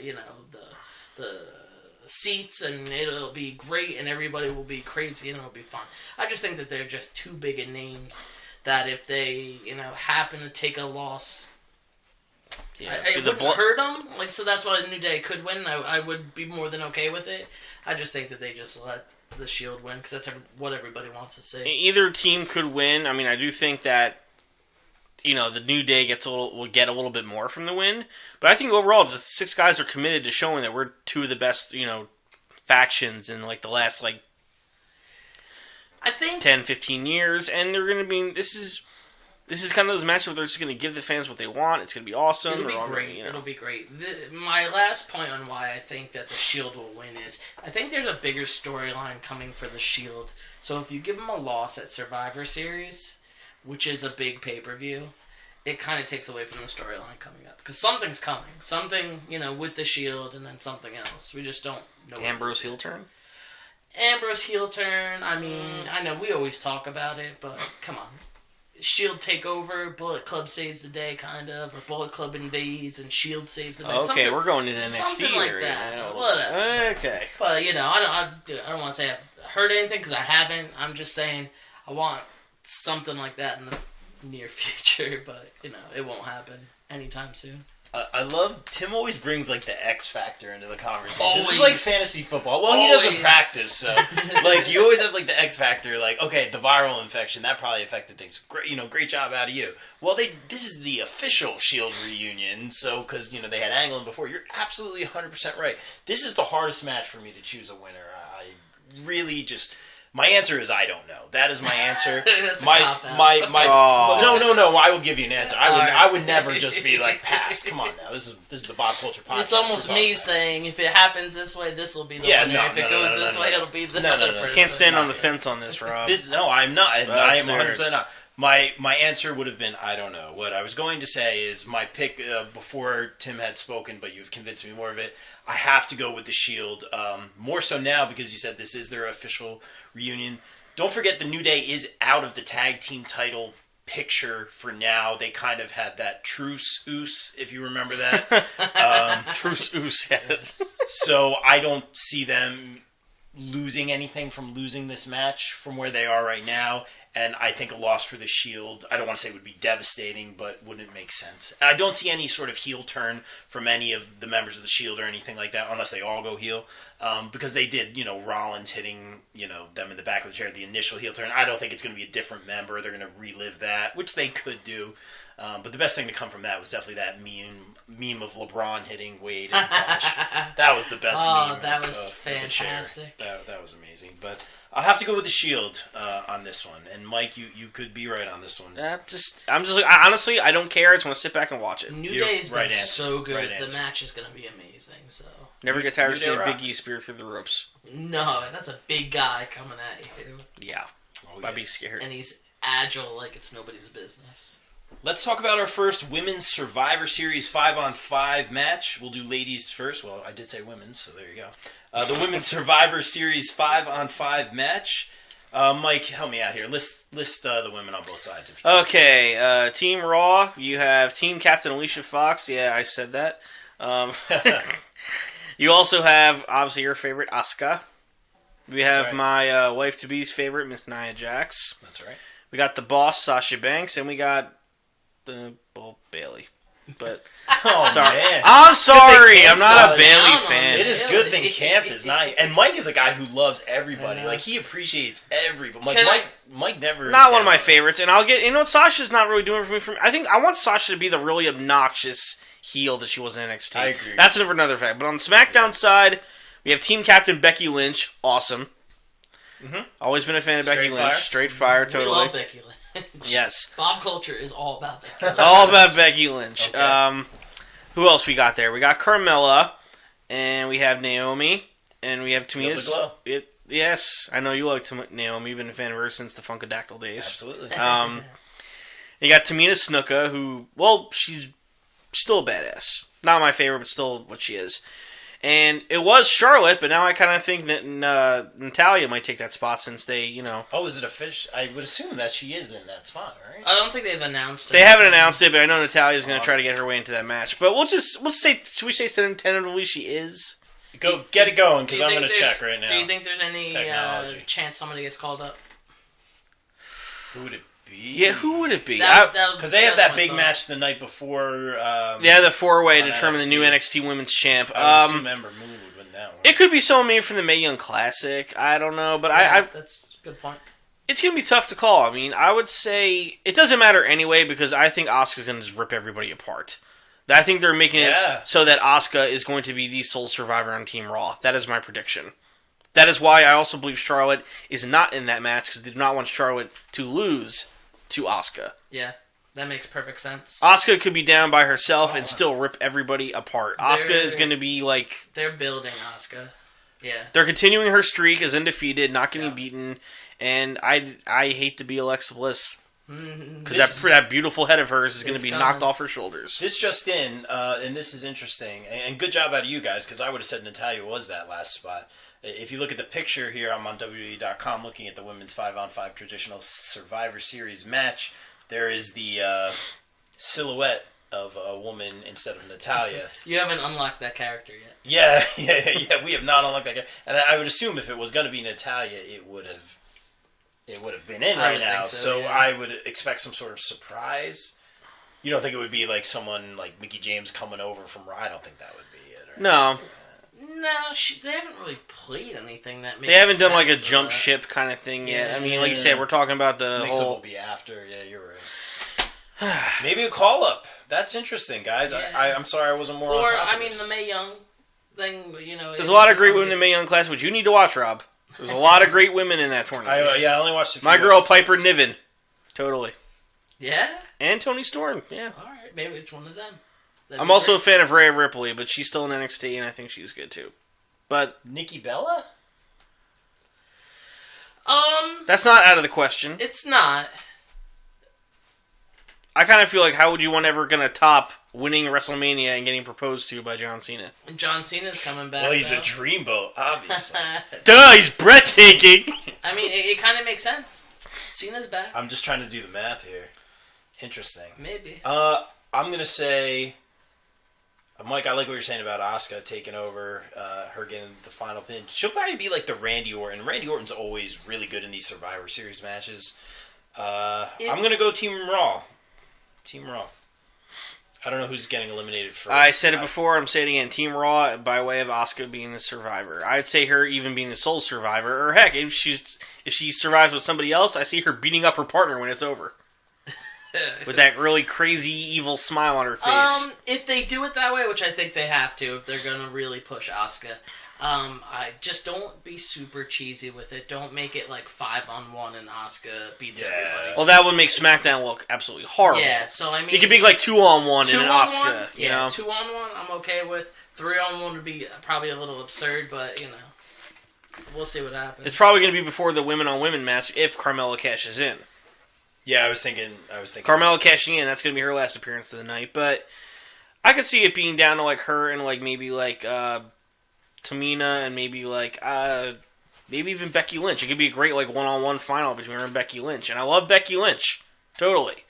seats, and it'll be great, and everybody will be crazy, and it'll be fun. I just think that they're just too big of names that if they happen to take a loss, it wouldn't hurt them. Like, so that's why New Day could win. I would be more than okay with it. I just think that they just let the Shield win, because that's what everybody wants to see. Either team could win. I mean, I do think that the New Day will get a little bit more from the win, but I think overall, just 6 guys are committed to showing that we're 2 of the best factions in like the last I think 10-15 years, and they're going to be this is kind of those matches where they're just going to give the fans what they want. It's going to be awesome. It'll be great. It'll be great. My last point on why I think that the Shield will win is I think there's a bigger storyline coming for the Shield. So if you give them a loss at Survivor Series, which is a big pay-per-view, it kind of takes away from the storyline coming up. Because something's coming. Something, with the Shield, and then something else. We just don't know. Ambrose heel turn? Ambrose heel turn. I mean, I know we always talk about it, but come on. Shield takeover, Bullet Club saves the day, kind of, or Bullet Club invades and Shield saves the day. Okay, we're going into NXT. Something like that. Whatever. Okay. But I don't want to say I've heard anything because I haven't. I'm just saying I want something like that in the near future, but it won't happen anytime soon. I love Tim always brings like the X factor into the conversation. Always. This is like fantasy football. Well, he doesn't practice, so like you always have like the X factor. Like, okay, the viral infection that probably affected things. Great, great job out of you. Well, this is the official Shield reunion, so because they had Angle before. You're absolutely 100% right. This is the hardest match for me to choose a winner. I really just. My answer is I don't know. That is my answer. That's my no. I will give you an answer. I would never just be like pass. Come on now. This is the Bob Culture podcast. It's almost me saying if it happens this way, this will be the winner. If it goes this way, it'll be the other person. Can't stand on the fence on this, Rob. I'm not. I am 100% not. My answer would have been I don't know. What I was going to say is my pick before Tim had spoken, but you've convinced me more of it. I have to go with the Shield, more so now because you said this is their official reunion. Don't forget the New Day is out of the tag team title picture for now. They kind of had that truce-oos, if you remember that. Truce-oos, yes. So I don't see them losing anything from losing this match from where they are right now. And I think a loss for the Shield, I don't want to say it would be devastating, but wouldn't make sense. And I don't see any sort of heel turn from any of the members of the Shield or anything like that, unless they all go heel. Because they did, Rollins hitting, them in the back of the chair, the initial heel turn. I don't think it's going to be a different member. They're going to relive that, which they could do. But the best thing to come from that was definitely that meme of LeBron hitting Wade and Bosh. That was the best meme. Oh, that was fantastic. That was amazing. But I'll have to go with the Shield on this one. And Mike, you could be right on this one. Honestly, I don't care. I just want to sit back and watch it. New Day's been so good. The match is going to be amazing. So never get tired of seeing Big E spear through the ropes. No, that's a big guy coming at you. Yeah, I'd be scared. And he's agile like it's nobody's business. Let's talk about our first Women's Survivor Series 5-on-5 match. We'll do ladies first. Well, I did say women's, so there you go. The Women's Survivor Series 5-on-5 match. Mike, help me out here. List the women on both sides. If you can. Okay, Team Raw, you have Team Captain Alicia Fox. Yeah, I said that. You also have, obviously, your favorite, Asuka. We have my wife-to-be's favorite, Miss Nia Jax. That's right. We got the boss, Sasha Banks, and we got Bailey. But sorry. Man. I'm sorry. I'm not a Bailey fan. It is good that Camp is not. And Mike is a guy who loves everybody. Like, he appreciates everybody. Mike never. Not one of my favorites. And I'll get. Sasha's not really doing it for me. I think I want Sasha to be the really obnoxious heel that she was in NXT. I agree. That's another fact. But on the SmackDown side, we have Team Captain Becky Lynch. Awesome. Mm-hmm. Always been a fan of Becky Lynch. Straight fire, totally. We love Becky Lynch. Yes. Bob culture is all about Becky Lynch. All about Becky Lynch. Okay. Who else we got there? We got Carmella, and we have Naomi, and we have Tamina's. Yes, I know you like Naomi. You've been a fan of her since the Funkadactyl days. Absolutely. You got Tamina Snuka, who, she's still a badass. Not my favorite, but still what she is. And it was Charlotte, but now I kind of think that Natalya might take that spot since they, Oh, is it official? I would assume that she is in that spot, right? I don't think they've announced it. They haven't announced it, but I know Natalya's going to try to get her way into that match. But we'll say, should we say tentatively she is? Get it going, because I'm going to check right now. Do you think there's any chance somebody gets called up? Who would it be? Yeah, who would it be? Because they have that big match the night before. The 4-way to determine the new NXT Women's Champ. I would assume Ember Moon would win that one. It could be someone maybe from the Mae Young Classic. I don't know, but that's a good point. It's going to be tough to call. I mean, I would say it doesn't matter anyway because I think Asuka's going to just rip everybody apart. I think they're making it so that Asuka is going to be the sole survivor on Team Raw. That is my prediction. That is why I also believe Charlotte is not in that match because they do not want Charlotte to lose to Asuka. Yeah, that makes perfect sense. Asuka could be down by herself and still rip everybody apart. Asuka is going to be like... They're building Asuka. Yeah. They're continuing her streak as undefeated, not getting beaten, and I hate to be Alexa Bliss. Because that beautiful head of hers is going to be knocked off her shoulders. This just in, and this is interesting, and good job out of you guys, because I would have said Natalya was that last spot. If you look at the picture here, I'm on WWE.com looking at the women's 5-on-5 traditional Survivor Series match. There is the silhouette of a woman instead of Natalya. You haven't unlocked that character yet. Yeah. We have not unlocked that character. And I would assume if it was going to be Natalya, it would have been in right now. So I would expect some sort of surprise. You don't think it would be like someone like Mickie James coming over from Raw? I don't think that would be it. Right? No. No, they haven't really played anything that makes sense. They haven't done like a jump ship kind of thing yet. I mean, like you said, we're talking about the Mix-up will be after. Yeah, you're right. Maybe a call-up. That's interesting, guys. Yeah. I'm sorry I wasn't more on top of this. The Mae Young thing, There's a lot of great women in the Mae Young class, which you need to watch, Rob. There's a lot of great women in that tournament. I only watched a few My girl, episodes. Piper Niven. Totally. Yeah? And Toni Storm, yeah. All right, maybe it's one of them. I'm also a fan of Rhea Ripley, but she's still in NXT, and I think she's good, too. But Nikki Bella? That's not out of the question. It's not. I kind of feel like how would you want ever going to top winning WrestleMania and getting proposed to by John Cena? John Cena's coming back. Well, he's a dreamboat, obviously. Duh, he's breathtaking. I mean, it kind of makes sense. Cena's back. I'm just trying to do the math here. Interesting. Maybe. I'm going to say... Mike, I like what you're saying about Asuka taking over, her getting the final pin. She'll probably be like the Randy Orton. Randy Orton's always really good in these Survivor Series matches. I'm going to go Team Raw. Team Raw. I don't know who's getting eliminated first. I said it before. I'm saying it again. Team Raw by way of Asuka being the survivor. I'd say her even being the sole survivor. Or heck, if she survives with somebody else, I see her beating up her partner when it's over. With that really crazy, evil smile on her face. If they do it that way, which I think they have to, if they're going to really push Asuka, I just don't be super cheesy with it. Don't make it like 5-on-1 and Asuka beats everybody. Well, that would make SmackDown look absolutely horrible. Yeah, so I mean... It could be like 2-on-1 and Asuka. You know? 2-on-1 I'm okay with. 3-on-1 would be probably a little absurd, but, you know, we'll see what happens. It's probably going to be before the women-on-women match if Carmella cashes in. Yeah, I was thinking. Carmella cashing in, that's going to be her last appearance of the night, but I could see it being down to like her and like maybe like Tamina and maybe like maybe even Becky Lynch. It could be a great like 1-on-1 final between her and Becky Lynch, and I love Becky Lynch totally,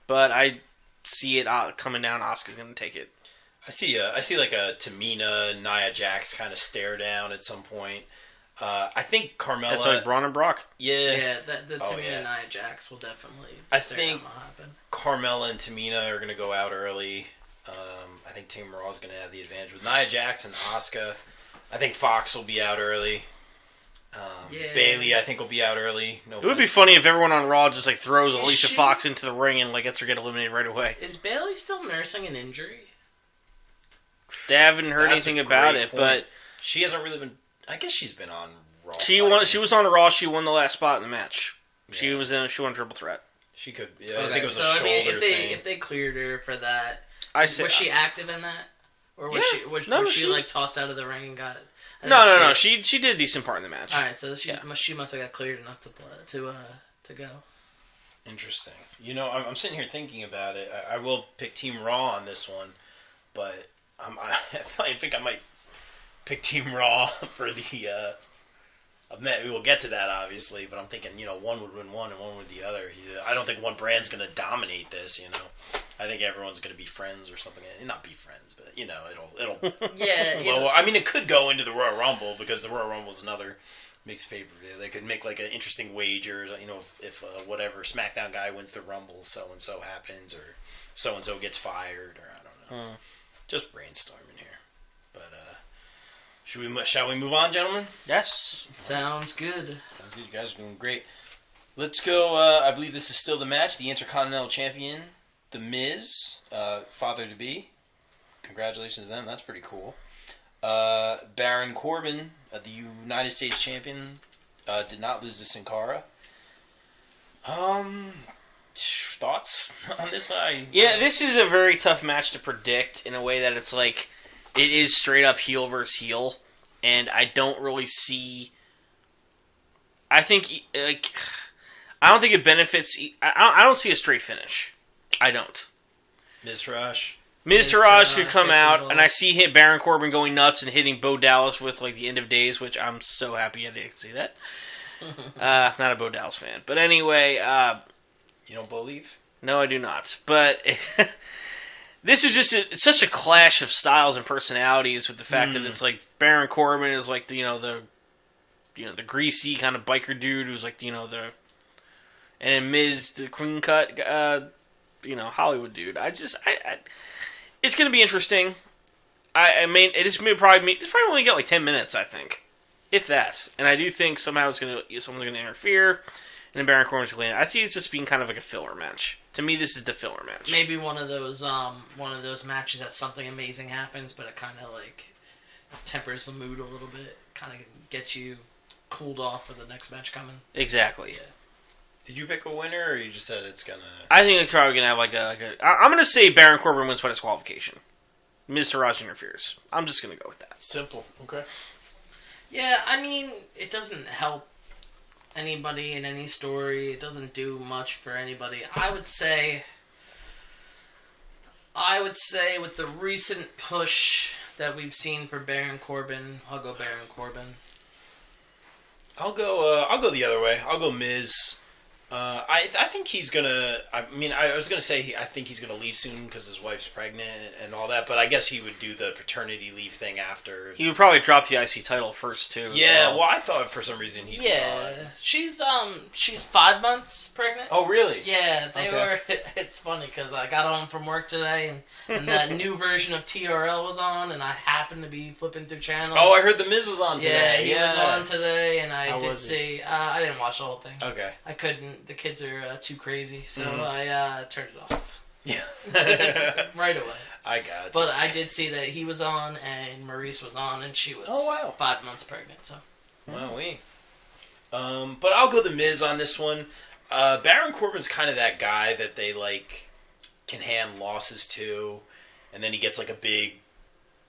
but I see it coming down. Asuka's going to take it. I see like a Tamina Nia Jax kind of stare down at some point. I think Carmella... That's like Braun and Brock. Yeah. Yeah, the Tamina and Nia Jax will definitely... I think Carmella and Tamina are going to go out early. I think Team Raw is going to have the advantage with Nia Jax and Asuka. I think Fox will be out early. Bayley, I think, will be out early. It would be funny if everyone on Raw just like throws Alicia Fox into the ring and like gets her get eliminated right away. Is Bayley still nursing an injury? They haven't heard anything about it, but... She hasn't really been... I guess she's been on Raw. She was on Raw. She won the last spot in the match. Yeah. She won Triple Threat. She could. Yeah, okay. I think it was a shoulder thing. If they cleared her for that, was she active in that, or was she like tossed out of the ring and got? No. She did a decent part in the match. All right, so she must have got cleared enough to go. Interesting. You know, I'm sitting here thinking about it. I will pick Team Raw on this one, but I think I might pick Team Raw for the. We will get to that obviously, but I'm thinking one would win one and one would the other. I don't think one brand's going to dominate this. I think everyone's going to be friends or something. Not be friends, but it'll. Yeah. I mean, it could go into the Royal Rumble because the Royal Rumble is another mixed pay-per-view. They could make like an interesting wager. If whatever SmackDown guy wins the Rumble, so and so happens, or so and so gets fired, or I don't know. Just brainstorming here, but. Shall we move on, gentlemen? Yes. Sounds good. Sounds good. You guys are doing great. Let's go. I believe this is still the match. The Intercontinental Champion, The Miz, father-to-be. Congratulations to them. That's pretty cool. Baron Corbin, the United States Champion, did not lose to Sin Cara. Thoughts on this? This is a very tough match to predict in a way that it's like... It is straight up heel versus heel, and I don't really see... I think, I don't think it benefits... I don't see a straight finish. I don't. Miz Taraj could come out, and I see Baron Corbin going nuts and hitting Bo Dallas with, like, the End of Days, which I'm so happy I didn't see that. Not a Bo Dallas fan. But anyway... You don't believe? No, I do not. But... This is it's such a clash of styles and personalities with the fact that it's like Baron Corbin is like the greasy kind of biker dude who's like and Miz the clean cut Hollywood dude. It's gonna be interesting. I mean this probably only get like 10 minutes I think, if that. And I do think somehow someone's gonna interfere. And then Baron Corbin's going to I see it's just being kind of like a filler match. To me, this is the filler match. Maybe one of those matches that something amazing happens, but it kind of like tempers the mood a little bit. Kind of gets you cooled off for the next match coming. Exactly. Yeah. Did you pick a winner, or you just said it's gonna? I think it's probably gonna have I'm gonna say Baron Corbin wins by disqualification. Miz Taraj interferes. I'm just gonna go with that. Simple. Okay. Yeah, I mean, it doesn't help anybody in any story. It doesn't do much for anybody. I would say with the recent push that we've seen for Baron Corbin, I'll go Baron Corbin. I'll go the other way. I'll go Miz. I think he's gonna. I mean, I was gonna say I think he's gonna leave soon because his wife's pregnant and all that. But I guess he would do the paternity leave thing after. He would probably drop the IC title first too. Yeah, well, I thought for some reason he. Yeah, she's 5 months pregnant. Oh, really? Yeah, they were. It's funny because I got home from work today and that new version of TRL was on, and I happened to be flipping through channels. Oh, I heard the Miz was on today. Yeah, he was on today, and I did see. it? I didn't watch the whole thing. Okay. I couldn't. The kids are too crazy, so I turned it off. Yeah. Right away. I got you. But I did see that he was on and Maurice was on, and she was 5 months pregnant. So. Wow, but I'll go the Miz on this one. Baron Corbin's kind of that guy that they can hand losses to, and then he gets a big.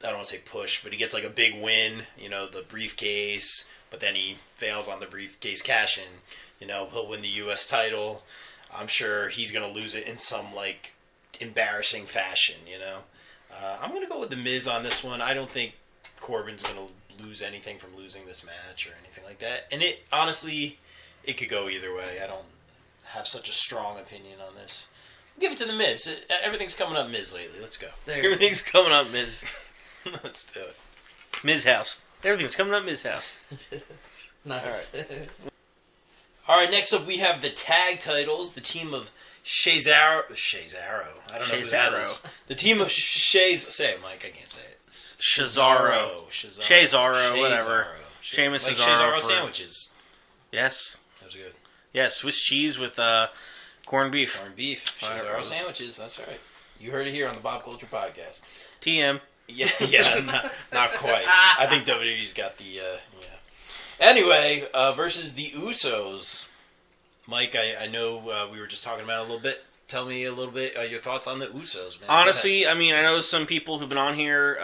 I don't want to say push, but he gets a big win. The briefcase, but then he fails on the briefcase cash in. He'll win the U.S. title. I'm sure he's going to lose it in some, embarrassing fashion, I'm going to go with The Miz on this one. I don't think Corbin's going to lose anything from losing this match or anything like that. And honestly, it could go either way. I don't have such a strong opinion on this. Give it to The Miz. Everything's coming up Miz lately. Let's go. Everything's coming up Miz. Let's do it. Miz house. Everything's coming up Miz house. Nice. All right, next up we have the tag titles. The team of Cesaro. I don't know who that is. The team of Say it, Mike. I can't say it. Cesaro, whatever. Sheamus Cesaro sandwiches. Yes. That was good. Yeah, Swiss cheese with corned beef. Corned beef. Cesaro sandwiches. That's right. You heard it here on the Bob Culture Podcast. TM. Yeah, not quite. I think WWE's got the, Anyway, versus the Usos. Mike, I know we were just talking about it a little bit. Tell me a little bit your thoughts on the Usos, man. Honestly, I know some people who've been on here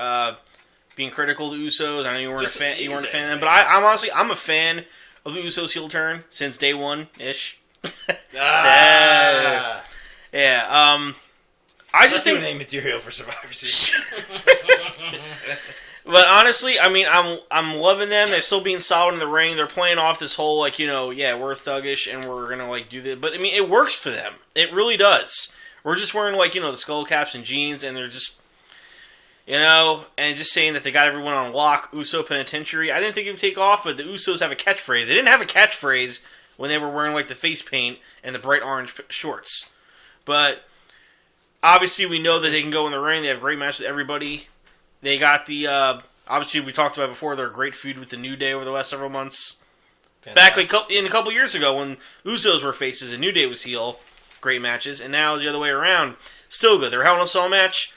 being critical of the Usos. I know you weren't a fan. You weren't a fan of them, but I'm a fan of the Usos heel turn since day one ish. Yeah. I just think name material for Survivor Series. But honestly, I'm loving them. They're still being solid in the ring. They're playing off this whole we're thuggish and we're gonna do this. But it works for them. It really does. We're just wearing the skull caps and jeans, and they're just and just saying that they got everyone on lock. Uso Penitentiary. I didn't think it would take off, but the Usos have a catchphrase. They didn't have a catchphrase when they were wearing the face paint and the bright orange shorts. But obviously, we know that they can go in the ring. They have great matches with everybody. They got the, obviously we talked about before, their great feud with the New Day over the last several months. Fantastic. Back a couple years ago when Usos were faces and New Day was heel, great matches. And now the other way around, still good. Their Hell in a Cell match,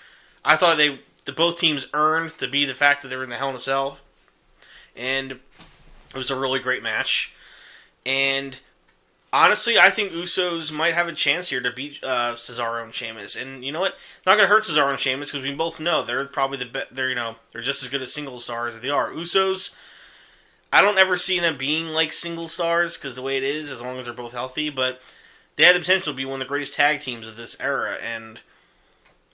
I thought both teams earned to be the fact that they were in the Hell in a Cell. And it was a really great match. And honestly, I think Usos might have a chance here to beat Cesaro and Sheamus. And you know what? It's not going to hurt Cesaro and Sheamus because we both know they're probably they're just as good as single stars as they are. Usos, I don't ever see them being single stars because the way it is, as long as they're both healthy. But they have the potential to be one of the greatest tag teams of this era. And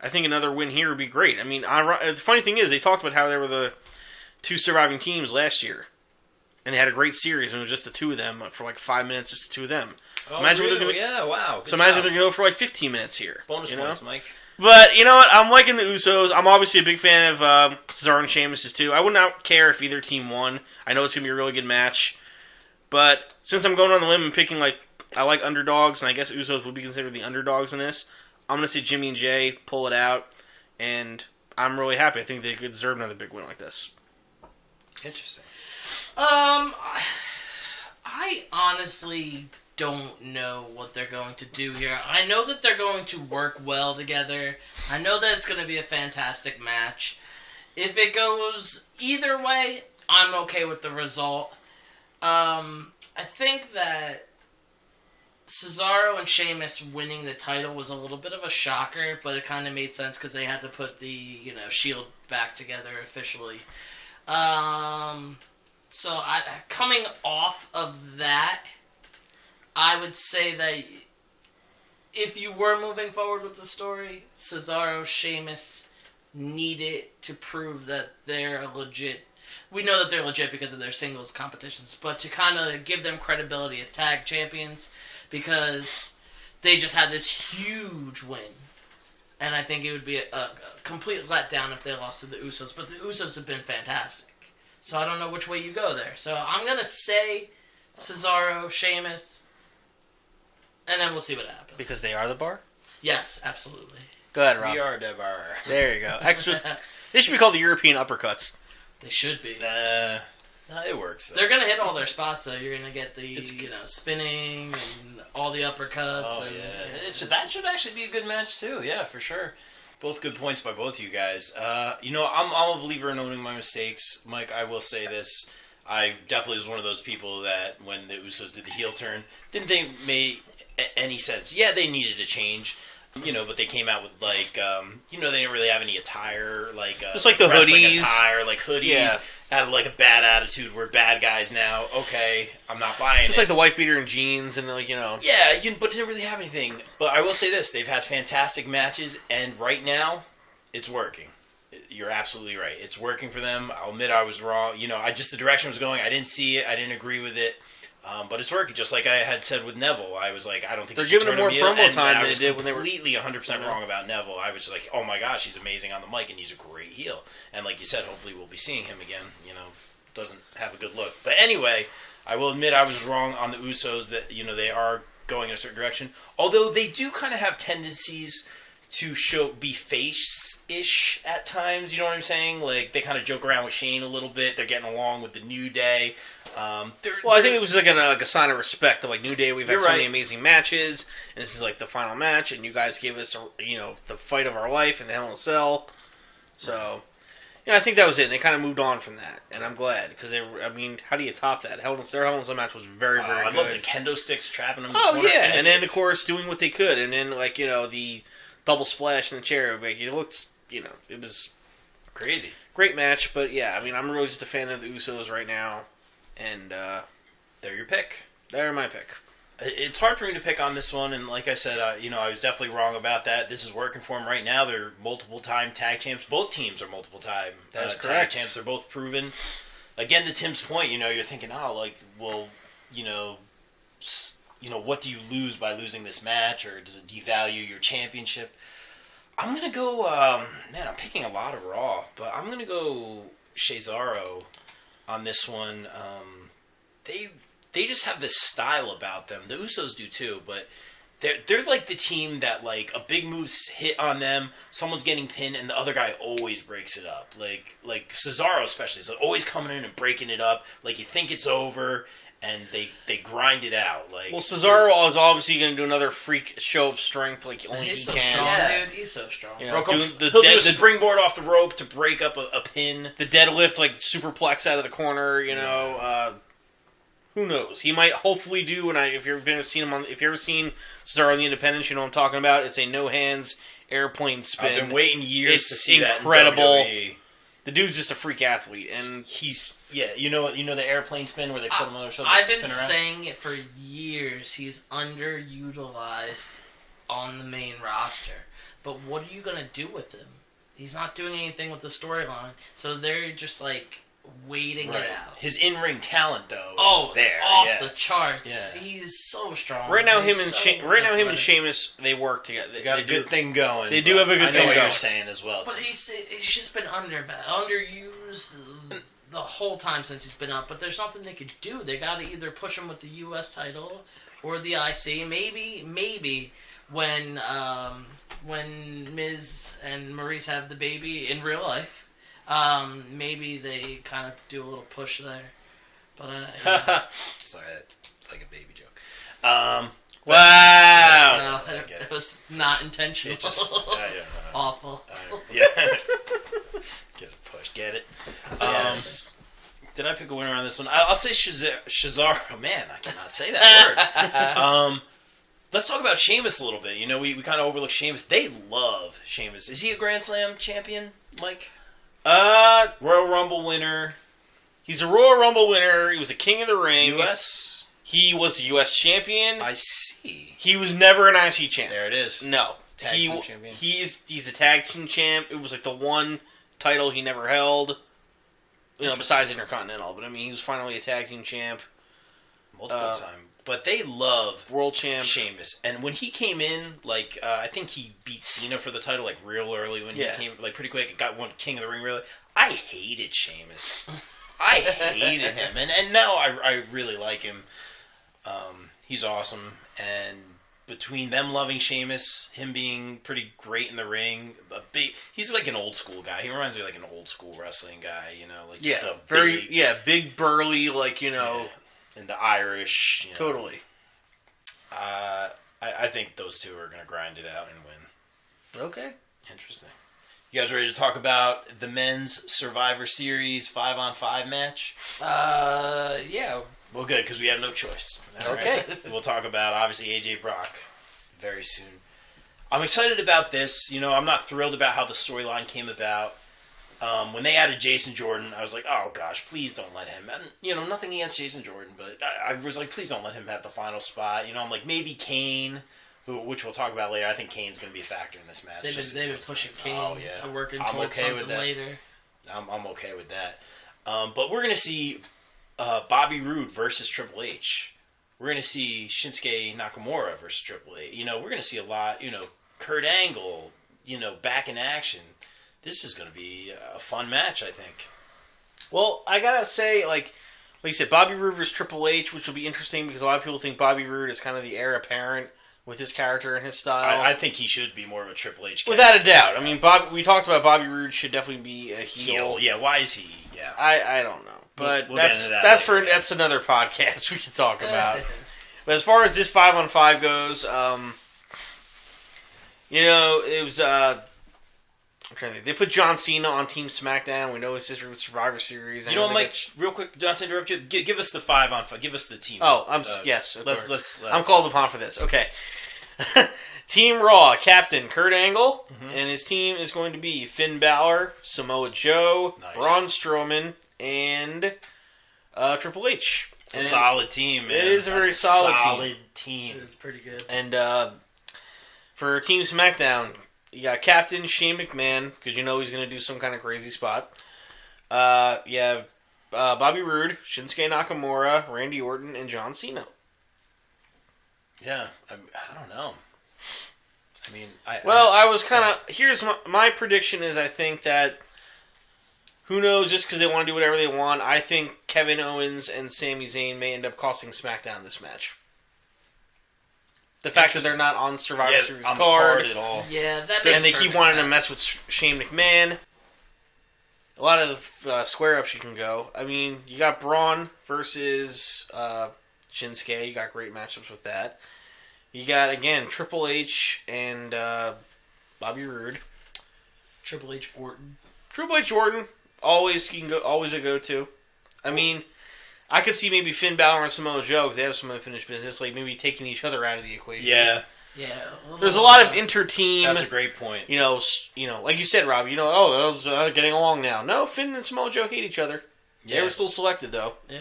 I think another win here would be great. The funny thing is, they talked about how they were the two surviving teams last year. And they had a great series, and it was just the two of them for 5 minutes, just the two of them. Oh, imagine really? Yeah, wow. So imagine they're going to go for 15 minutes here. Bonus points, Mike. But you know what? I'm liking the Usos. I'm obviously a big fan of Cesaro and Sheamus too. I would not care if either team won. I know it's going to be a really good match. But since I'm going on the limb and picking I like underdogs, and I guess Usos would be considered the underdogs in this, I'm going to see Jimmy and Jay pull it out, and I'm really happy. I think they could deserve another big win like this. Interesting. I honestly don't know what they're going to do here. I know that they're going to work well together. I know that it's going to be a fantastic match. If it goes either way, I'm okay with the result. I think that Cesaro and Sheamus winning the title was a little bit of a shocker, but it kind of made sense because they had to put the Shield back together officially. So coming off of that, I would say that if you were moving forward with the story, Cesaro, Sheamus needed to prove that they're legit. We know that they're legit because of their singles competitions, but to kind of give them credibility as tag champions, because they just had this huge win. And I think it would be a complete letdown if they lost to the Usos. But the Usos have been fantastic. So I don't know which way you go there. So I'm going to say Cesaro, Sheamus, and then we'll see what happens. Because they are the bar? Yes, absolutely. Go ahead, Rob. We are the bar. There you go. Actually, they should be called the European uppercuts. They should be. No, it works. Though. They're going to hit all their spots, though. You're going to get the spinning and all the uppercuts. Oh, and, yeah. That should actually be a good match, too. Yeah, for sure. Both good points by both of you guys. I'm a believer in owning my mistakes. Mike, I will say this. I definitely was one of those people that when the Usos did the heel turn, didn't think it made any sense. Yeah, they needed a change. But they came out with, they didn't really have any attire, just like the hoodies. Attire, like hoodies. Yeah. Had, a bad attitude. We're bad guys now. Okay, I'm not buying it. Just like the white beater and jeans and, Yeah, but it didn't really have anything. But I will say this. They've had fantastic matches, and right now, it's working. You're absolutely right. It's working for them. I'll admit I was wrong. The direction it was going, I didn't see it. I didn't agree with it. But it's working, just like I had said with Neville. I was like, I don't think they're giving him more promo time than they did when they were completely 100% wrong about Neville. I was like, oh my gosh, he's amazing on the mic and he's a great heel. And like you said, hopefully we'll be seeing him again. Doesn't have a good look. But anyway, I will admit I was wrong on the Usos that they are going in a certain direction. Although they do kind of have tendencies to be face-ish at times, you know what I'm saying? Like, they kind of joke around with Shane a little bit. They're getting along with the New Day. I think it was like a sign of respect of, New Day. We've had so many amazing matches, and this is, the final match, and you guys gave us, the fight of our life in the Hell in a Cell. So, I think that was it. And they kind of moved on from that, and I'm glad, because, how do you top that? Their Hell in a Cell match was very, very good. I love the kendo sticks trapping them. Oh, yeah, and then, of course, doing what they could, and then, the double splash in the chair. It looked, it was crazy. Great match, but yeah, I'm really just a fan of the Usos right now, and they're your pick. They're my pick. It's hard for me to pick on this one, and like I said, I was definitely wrong about that. This is working for them right now. They're multiple-time tag champs. Both teams are multiple-time tag champs. They're both proven. Again, to Tim's point, you're thinking, what do you lose by losing this match, or does it devalue your championship? I'm going to go, I'm picking a lot of Raw, but I'm going to go Cesaro on this one. They just have this style about them. The Usos do too, but they're like the team that, a big move's hit on them, someone's getting pinned, and the other guy always breaks it up. Like Cesaro especially, is always coming in and breaking it up. You think it's over, and they grind it out. Cesaro is obviously going to do another freak show of strength, only he's he so can. Strong, dude. He's so strong. He'll do a springboard off the rope to break up a pin. The deadlift, superplex out of the corner. Who knows? He might hopefully do. And if you've ever seen Cesaro on the Independents, you know what I'm talking about. It's a no hands airplane spin. I've been waiting years to see incredible. That in WWE. The dude's just a freak athlete, and he's the airplane spin where they put him on their shoulder. I've been saying it for years. He's underutilized on the main roster, but what are you gonna do with him? He's not doing anything with the storyline, so they're just waiting it out. His in-ring talent, though, is there. Off the charts. Yeah. He's so strong. Right now, him and Sheamus, they work together. They got a good thing going. They do have a good thing going. I know what you're saying as well. But he's just been underused the whole time since he's been up. But there's nothing they could do. They got to either push him with the U.S. title or the IC. Maybe when Miz and Maurice have the baby in real life. Maybe they kind of do a little push there, but sorry, it's like a baby joke. Wow, it was not intentional. It just, awful. Yeah, get a push, get it. Yes. Did I pick a winner on this one? I'll say Cesaro. Man, I cannot say that word. Let's talk about Sheamus a little bit. We kind of overlook Sheamus. They love Sheamus. Is he a Grand Slam champion, Mike? Royal Rumble winner. He's a Royal Rumble winner. He was a King of the Ring. U.S. He was a U.S. champion. I see. He was never an IC champ. There it is. No. Tag team champion. He's a tag team champ. It was the one title he never held. Besides Intercontinental. But he was finally a tag team champ. Multiple time but they love world champ Sheamus. And when he came in, like I think he beat Cena for the title like real early when he came, like pretty quick. Got one King of the Ring really. I hated Sheamus. I hated him, and now I really like him. He's awesome, and between them loving Sheamus, him being pretty great in the ring, he's like an old school guy. He reminds me of like an old school wrestling guy, you know, like just a big burly, like, you know, and the Irish, you know. Totally. I think those two are going to grind it out and win. Okay, interesting. You guys ready to talk about the men's Survivor Series 5-on-5 match? Yeah. Well, good, because we have no choice. All okay. Right. We'll talk about, obviously, AJ Brock very soon. I'm excited about this. You know, I'm not thrilled about how the storyline came about. When they added Jason Jordan, I was like, oh, gosh, please don't let him. And, you know, nothing against Jason Jordan, but I was like, please don't let him have the final spot. You know, I'm like, maybe Kane, which we'll talk about later. I think Kane's going to be a factor in this match. They've been pushing Kane. Oh, yeah. Working towards something later. I'm okay with that. But we're going to see Bobby Roode versus Triple H. We're going to see Shinsuke Nakamura versus Triple H. You know, we're going to see a lot, you know, Kurt Angle, you know, back in action. This is going to be a fun match, I think. Well, I got to say, like you said, Bobby Roode versus Triple H, which will be interesting because a lot of people think Bobby Roode is kind of the heir apparent with his character and his style. I think he should be more of a Triple H character. Without a doubt. I mean, we talked about Bobby Roode should definitely be a heel. Yeah, why is he? Yeah, I don't know. But that's another podcast we can talk about. But as far as this 5-on-5 goes, you know, it was I'm trying to think. They put John Cena on Team Smackdown. We know his history with Survivor Series. You know what, Mike? Real quick, not to interrupt you. Give us the 5-on-5. Give us the team. Oh, yes. I'm called upon for this. Okay. Team Raw captain Kurt Angle, and his team is going to be Finn Balor, Samoa Joe, Braun Strowman, and Triple H. It's a solid team, man. It is a very solid team. It's pretty good. And for Team SmackDown, you got Captain Shane McMahon, because you know he's going to do some kind of crazy spot. You have Bobby Roode, Shinsuke Nakamura, Randy Orton, and John Cena. Yeah, I don't know. I mean, I was kind of... Here's my prediction is I think that... Who knows, just because they want to do whatever they want, I think Kevin Owens and Sami Zayn may end up costing SmackDown this match. The fact that they're not on Survivor Series card at all. Yeah, that makes and they keep wanting to mess with Shane McMahon. A lot of square-ups you can go. I mean, you got Braun versus Shinsuke. You got great matchups with that. You got, again, Triple H and Bobby Roode. Triple H Orton. Always a go-to. I mean, I could see maybe Finn Balor and Samoa Joe because they have some unfinished business, like maybe taking each other out of the equation. Yeah. There's a lot of inter-team. That's a great point. You know, like you said, Rob. You know, those are getting along now. No, Finn and Samoa Joe hate each other. Yeah. They were still selected though. Yeah.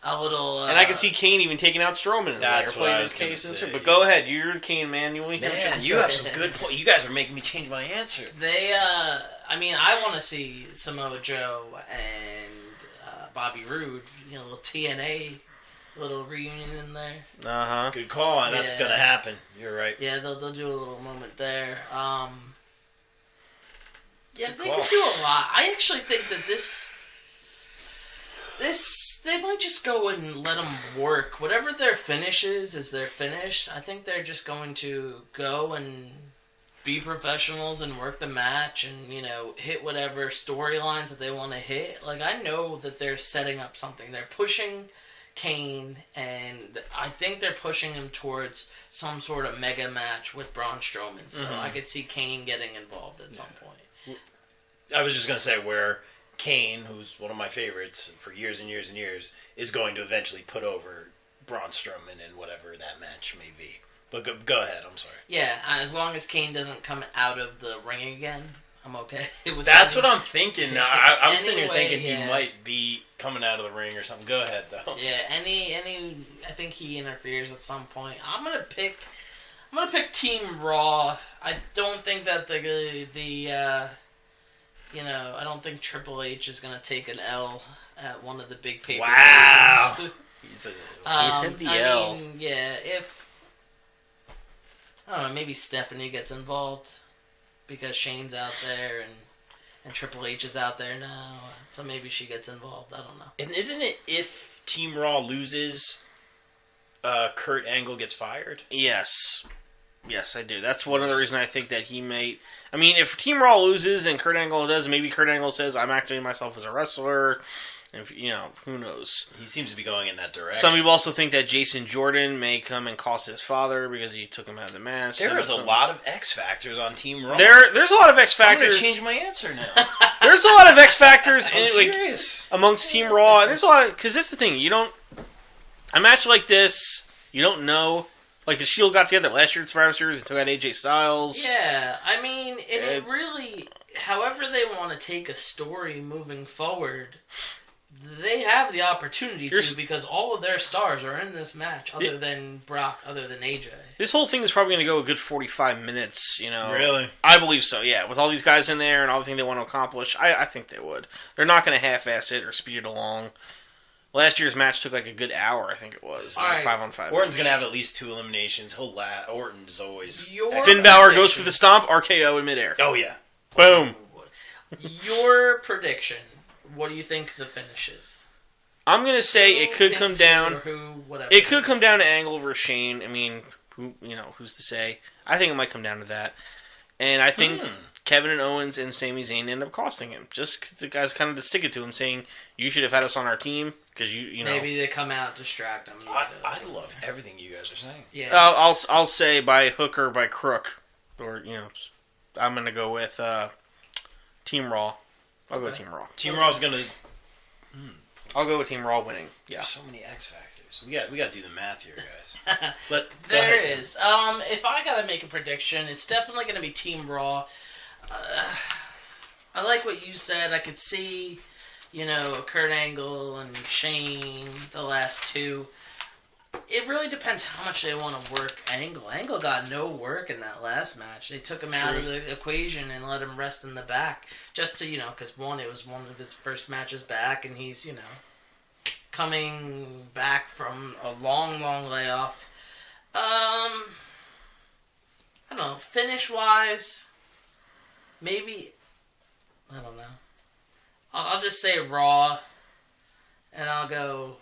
A little. And I can see Kane even taking out Strowman in there, playing his case. But go ahead, you're the Kane man. You have some good points. You guys are making me change my answer. I want to see Samoa Joe and Bobby Roode. You know, a little TNA, little reunion in there. Good call, and that's gonna happen. You're right. Yeah, they'll do a little moment there. They could do a lot. I actually think that this they might just go and let them work. Whatever their finish is their finish. I think they're just going to go and be professionals and work the match and, you know, hit whatever storylines that they want to hit. Like, I know that they're setting up something. They're pushing Kane, and I think they're pushing him towards some sort of mega match with Braun Strowman. So I could see Kane getting involved at some point. I was just going to say where Kane, who's one of my favorites for years and years and years, is going to eventually put over Braun Strowman in whatever that match may be. But go ahead, I'm sorry. Yeah, as long as Kane doesn't come out of the ring again, I'm okay with That's what I'm thinking. I'm sitting here thinking he might be coming out of the ring or something. Go ahead, though. Yeah, I think he interferes at some point. I'm gonna pick Team Raw. I don't think that I don't think Triple H is gonna take an L at one of the big pay-per-views. Wow. He said the L. I mean, yeah, if I don't know, maybe Stephanie gets involved because Shane's out there and Triple H is out there now, so maybe she gets involved. I don't know. And isn't it if Team Raw loses, Kurt Angle gets fired? Yes, I do. That's one of the reasons I think that he may. I mean, if Team Raw loses and Kurt Angle does, maybe Kurt Angle says, "I'm activating myself as a wrestler." And who knows? He seems to be going in that direction. Some people also think that Jason Jordan may come and cost his father because he took him out of the match. There's a lot of X factors on Team Raw. There's a lot of X factors. I'm going to change my answer now. There's a lot of X factors amongst Team Raw. And there's a lot of, because that's the thing. A match like this, you don't know. Like the Shield got together last year at Survivor Series and took out AJ Styles. Yeah, I mean, it really, however they want to take a story moving forward, they have the opportunity to, because all of their stars are in this match, other than Brock, other than AJ. This whole thing is probably going to go a good 45 minutes, Really? I believe so, yeah. With all these guys in there and all the things they want to accomplish, I think they would. They're not going to half-ass it or speed it along. Last year's match took like a good hour, I think it was. Like 5-on-5. Orton's going to have at least 2 eliminations. Orton's always... Finn Balor goes for the stomp, RKO in midair. Oh, yeah. Boom. Your prediction... What do you think the finish is? I'm gonna say it could come down. Whatever. It could come down to Angle versus Shane. I mean, who's to say? I think it might come down to that, and I think Kevin and Owens and Sami Zayn end up costing him just because the guys kind of stick it to him, saying you should have had us on our team because you know. Maybe they come out, distract him. I love everything you guys are saying. Yeah. I'll say by hook or by crook, or I'm gonna go with Team Raw. I'll go Team Raw. Team Raw's gonna. I'll go with Team Raw winning. Yeah. There's so many X factors. We got to do the math here, guys. There is. If I gotta make a prediction, it's definitely gonna be Team Raw. I like what you said. I could see, Kurt Angle and Shane, the last two. It really depends how much they want to work Angle. Angle got no work in that last match. They took him out of the equation and let him rest in the back. Just to, because it was one of his first matches back, and he's, coming back from a long, long layoff. I don't know. Finish-wise, maybe, I don't know. I'll just say Raw, and I'll go...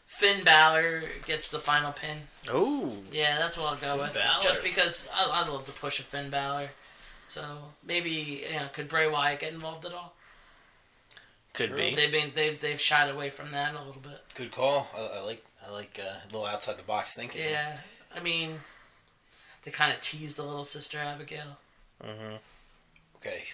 Finn Balor gets the final pin. Oh. Yeah, that's what I'll go with. Balor. Just because I love the push of Finn Balor. So maybe could Bray Wyatt get involved at all? Could be. They've shied away from that a little bit. Good call. I like a little outside the box thinking. Yeah, I mean, they kind of teased the little sister Abigail. Mm-hmm. Okay.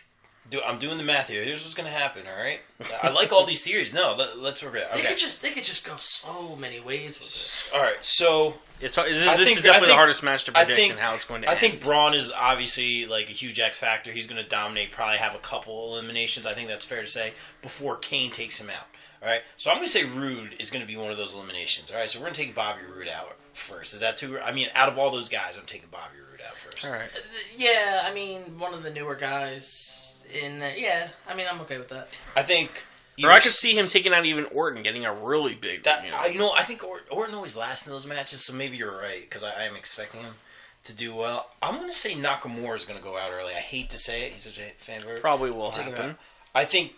I'm doing the math here. Here's what's gonna happen. All right. I like all these theories. No, let's work it out. Okay. They could just go so many ways with it. All right. So this is definitely the hardest match to predict and how it's going to end. I think Braun is obviously like a huge X factor. He's going to dominate. Probably have a couple eliminations. I think that's fair to say before Kane takes him out. All right. So I'm going to say Rude is going to be one of those eliminations. All right. So we're going to take Bobby Roode out first. Is that too? I mean, out of all those guys, I'm taking Bobby Roode out first. All right. Yeah. I mean, one of the newer guys. I'm okay with that. I think... Or I could see him taking out even Orton, getting a really big... I think Orton always lasts in those matches, so maybe you're right, because I am expecting him to do well. I'm going to say Nakamura is going to go out early. I hate to say it. He's such a fan favorite. Probably will happen. I think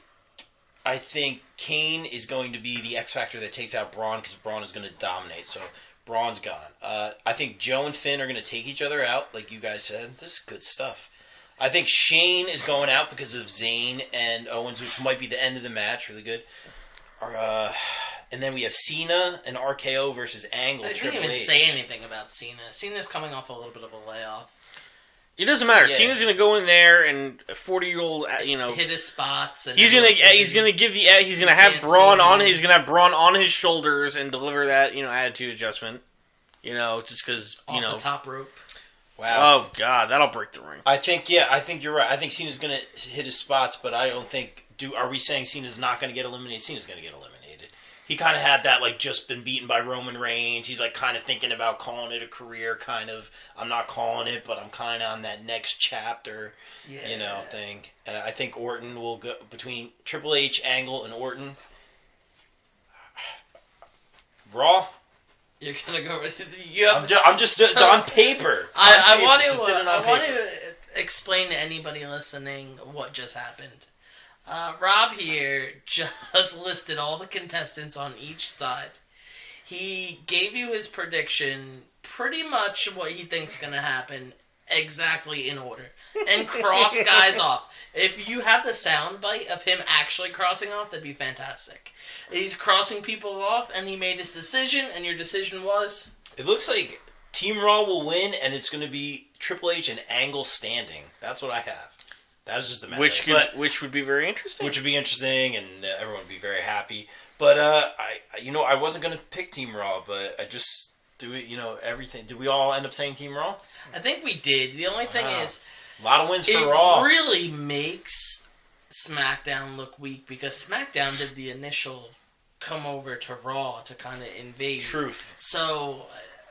Kane is going to be the X factor that takes out Braun, because Braun is going to dominate, so Braun's gone. I think Joe and Finn are going to take each other out, like you guys said. This is good stuff. I think Shane is going out because of Zayn and Owens, which might be the end of the match. Really good. And then we have Cena and RKO versus Angle. I didn't even say anything about Cena. Cena's coming off a little bit of a layoff. It doesn't matter. Yeah. Cena's going to go in there and a 40-year-old, hit his spots. And he's going to have Braun on. He's going to have Braun on his shoulders and deliver that attitude adjustment. Just because off the top rope. Wow. Oh, God, that'll break the ring. I think you're right. I think Cena's going to hit his spots, but I don't think... Are we saying Cena's not going to get eliminated? Cena's going to get eliminated. He kind of had that, just been beaten by Roman Reigns. He's, kind of thinking about calling it a career, kind of. I'm not calling it, but I'm kind of on that next chapter, thing. And I think Orton will go... Between Triple H, Angle, and Orton... Raw. You're gonna go with I'm just it's on paper. I want to explain to anybody listening what just happened. Rob here just listed all the contestants on each side. He gave you his prediction, pretty much what he thinks going to happen, exactly in order, and cross guys off. If you have the soundbite of him actually crossing off, that'd be fantastic. He's crossing people off, and he made his decision, and your decision was? It looks like Team Raw will win, and it's going to be Triple H and Angle standing. That's what I have. That is just the match. Which would be very interesting. Which would be interesting, and everyone would be very happy. But I wasn't going to pick Team Raw, but I just everything. Did we all end up saying Team Raw? I think we did. The only thing is, a lot of wins for Raw. It really makes SmackDown look weak because SmackDown did the initial come over to Raw to kind of invade. Truth. So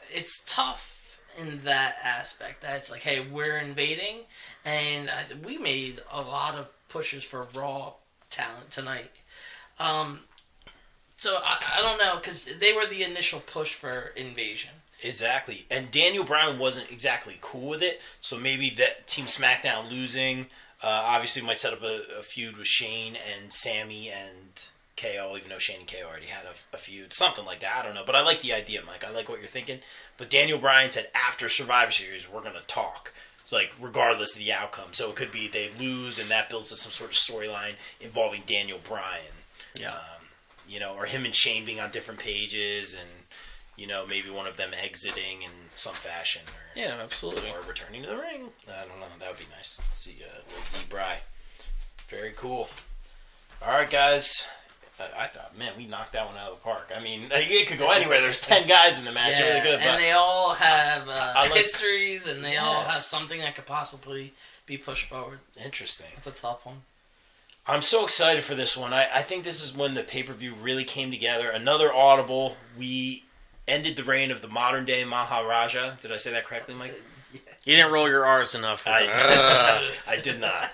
it's tough in that aspect. That it's like, hey, we're invading, and we made a lot of pushes for Raw talent tonight. So I don't know, because they were the initial push for invasion. Exactly. And Daniel Bryan wasn't exactly cool with it, so maybe that Team SmackDown losing obviously might set up a feud with Shane and Sammy and KO, even though Shane and KO already had a feud. Something like that. I don't know. But I like the idea, Mike. I like what you're thinking. But Daniel Bryan said after Survivor Series, we're going to talk. It's like, regardless of the outcome. So it could be they lose, and that builds to some sort of storyline involving Daniel Bryan. Yeah. Or him and Shane being on different pages, and maybe one of them exiting in some fashion. Yeah, absolutely. Or returning to the ring. I don't know. That would be nice. Let's see, little D-Bry. Very cool. All right, guys. I thought, man, we knocked that one out of the park. I mean, it could go anywhere. There's 10 guys in the match. Yeah, really good. And they all have histories, and they all have something that could possibly be pushed forward. Interesting. It's a tough one. I'm so excited for this one. I think this is when the pay-per-view really came together. Another audible. We ended the reign of the modern-day Maharaja. Did I say that correctly, Mike? Yeah. You didn't roll your R's enough. I did not.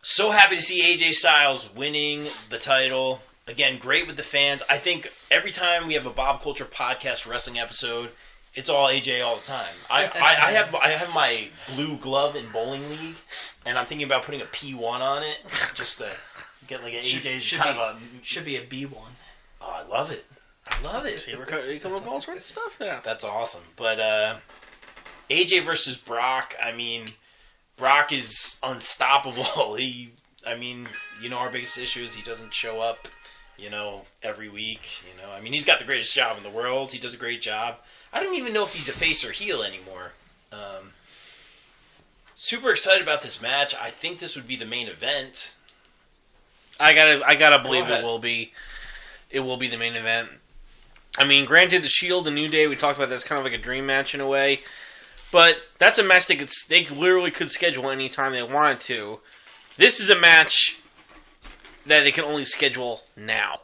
So happy to see AJ Styles winning the title. Again, great with the fans. I think every time we have a Bob Culture podcast wrestling episode, it's all AJ all the time. I have my blue glove in bowling league, and I'm thinking about putting a P1 on it just to get like an AJ. Should be a B1. Oh, I love it. See, you come up with all sorts of stuff. Yeah, that's awesome. But AJ versus Brock. I mean, Brock is unstoppable. Our biggest issue is he doesn't show up, every week. He's got the greatest job in the world. He does a great job. I don't even know if he's a face or heel anymore. Super excited about this match. I think this would be the main event. I gotta believe it will be. It will be the main event. I mean, granted, the Shield, the New Day, we talked about that's kind of like a dream match in a way. But that's a match they literally could schedule any time they wanted to. This is a match that they can only schedule now.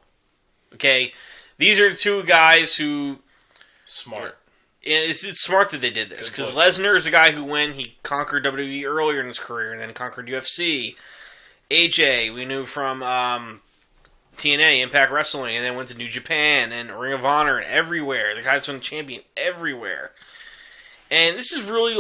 Okay? These are two guys who... Smart. It's smart that they did this. Because Lesnar is a guy who he conquered WWE earlier in his career and then conquered UFC. AJ, we knew from TNA, Impact Wrestling, and then went to New Japan and Ring of Honor and everywhere. The guy's been champion everywhere. And this is really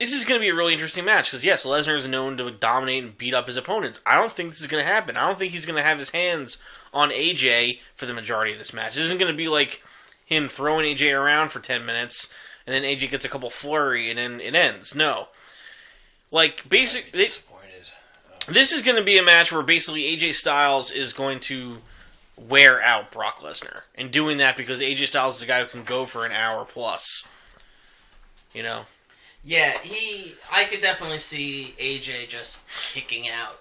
this is going to be a really interesting match. Because, yes, Lesnar is known to dominate and beat up his opponents. I don't think this is going to happen. I don't think he's going to have his hands on AJ for the majority of this match. This isn't going to be like him throwing AJ around for 10 minutes, and then AJ gets a couple flurry, and then it ends. No. Disappointed. This is going to be a match where basically AJ Styles is going to wear out Brock Lesnar. And doing that because AJ Styles is a guy who can go for an hour plus. Yeah, I could definitely see AJ just kicking out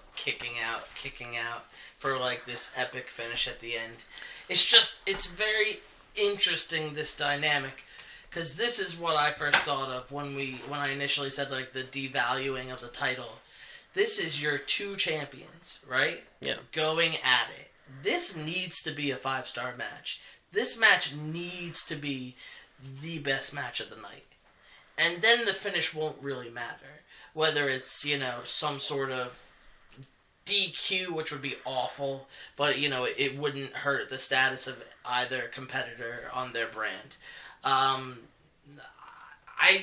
for this epic finish at the end. It's very interesting, this dynamic, because this is what I first thought of when I initially said the devaluing of the title. This is your two champions, right? Yeah. Going at it. This needs to be a 5-star match. This match needs to be the best match of the night. And then the finish won't really matter. Whether it's, some sort of DQ, which would be awful, but, it wouldn't hurt the status of either competitor on their brand. I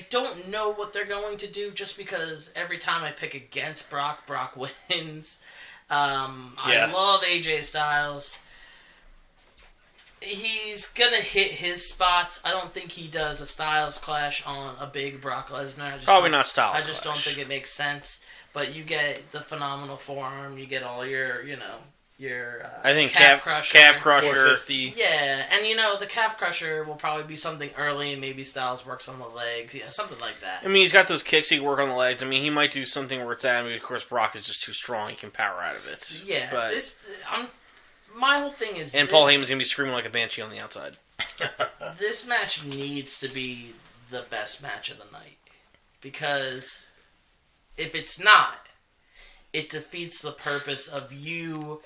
don't know what they're going to do, just because every time I pick against Brock wins. I love AJ Styles. He's going to hit his spots. I don't think he does a Styles clash on a big Brock Lesnar. Probably not Styles I just don't think it makes sense. But you get the phenomenal forearm. You get all your, your I think calf crusher. Calf crusher. 450. Yeah, and the calf crusher will probably be something early, and maybe Styles works on the legs. Yeah, something like that. I mean, he's got those kicks. He can work on the legs. I mean, he might do something where it's at. I mean, of course, Brock is just too strong. He can power out of it. Yeah, but my whole thing is... And Paul Heyman's going to be screaming like a banshee on the outside. This match needs to be the best match of the night. Because if it's not, it defeats the purpose of you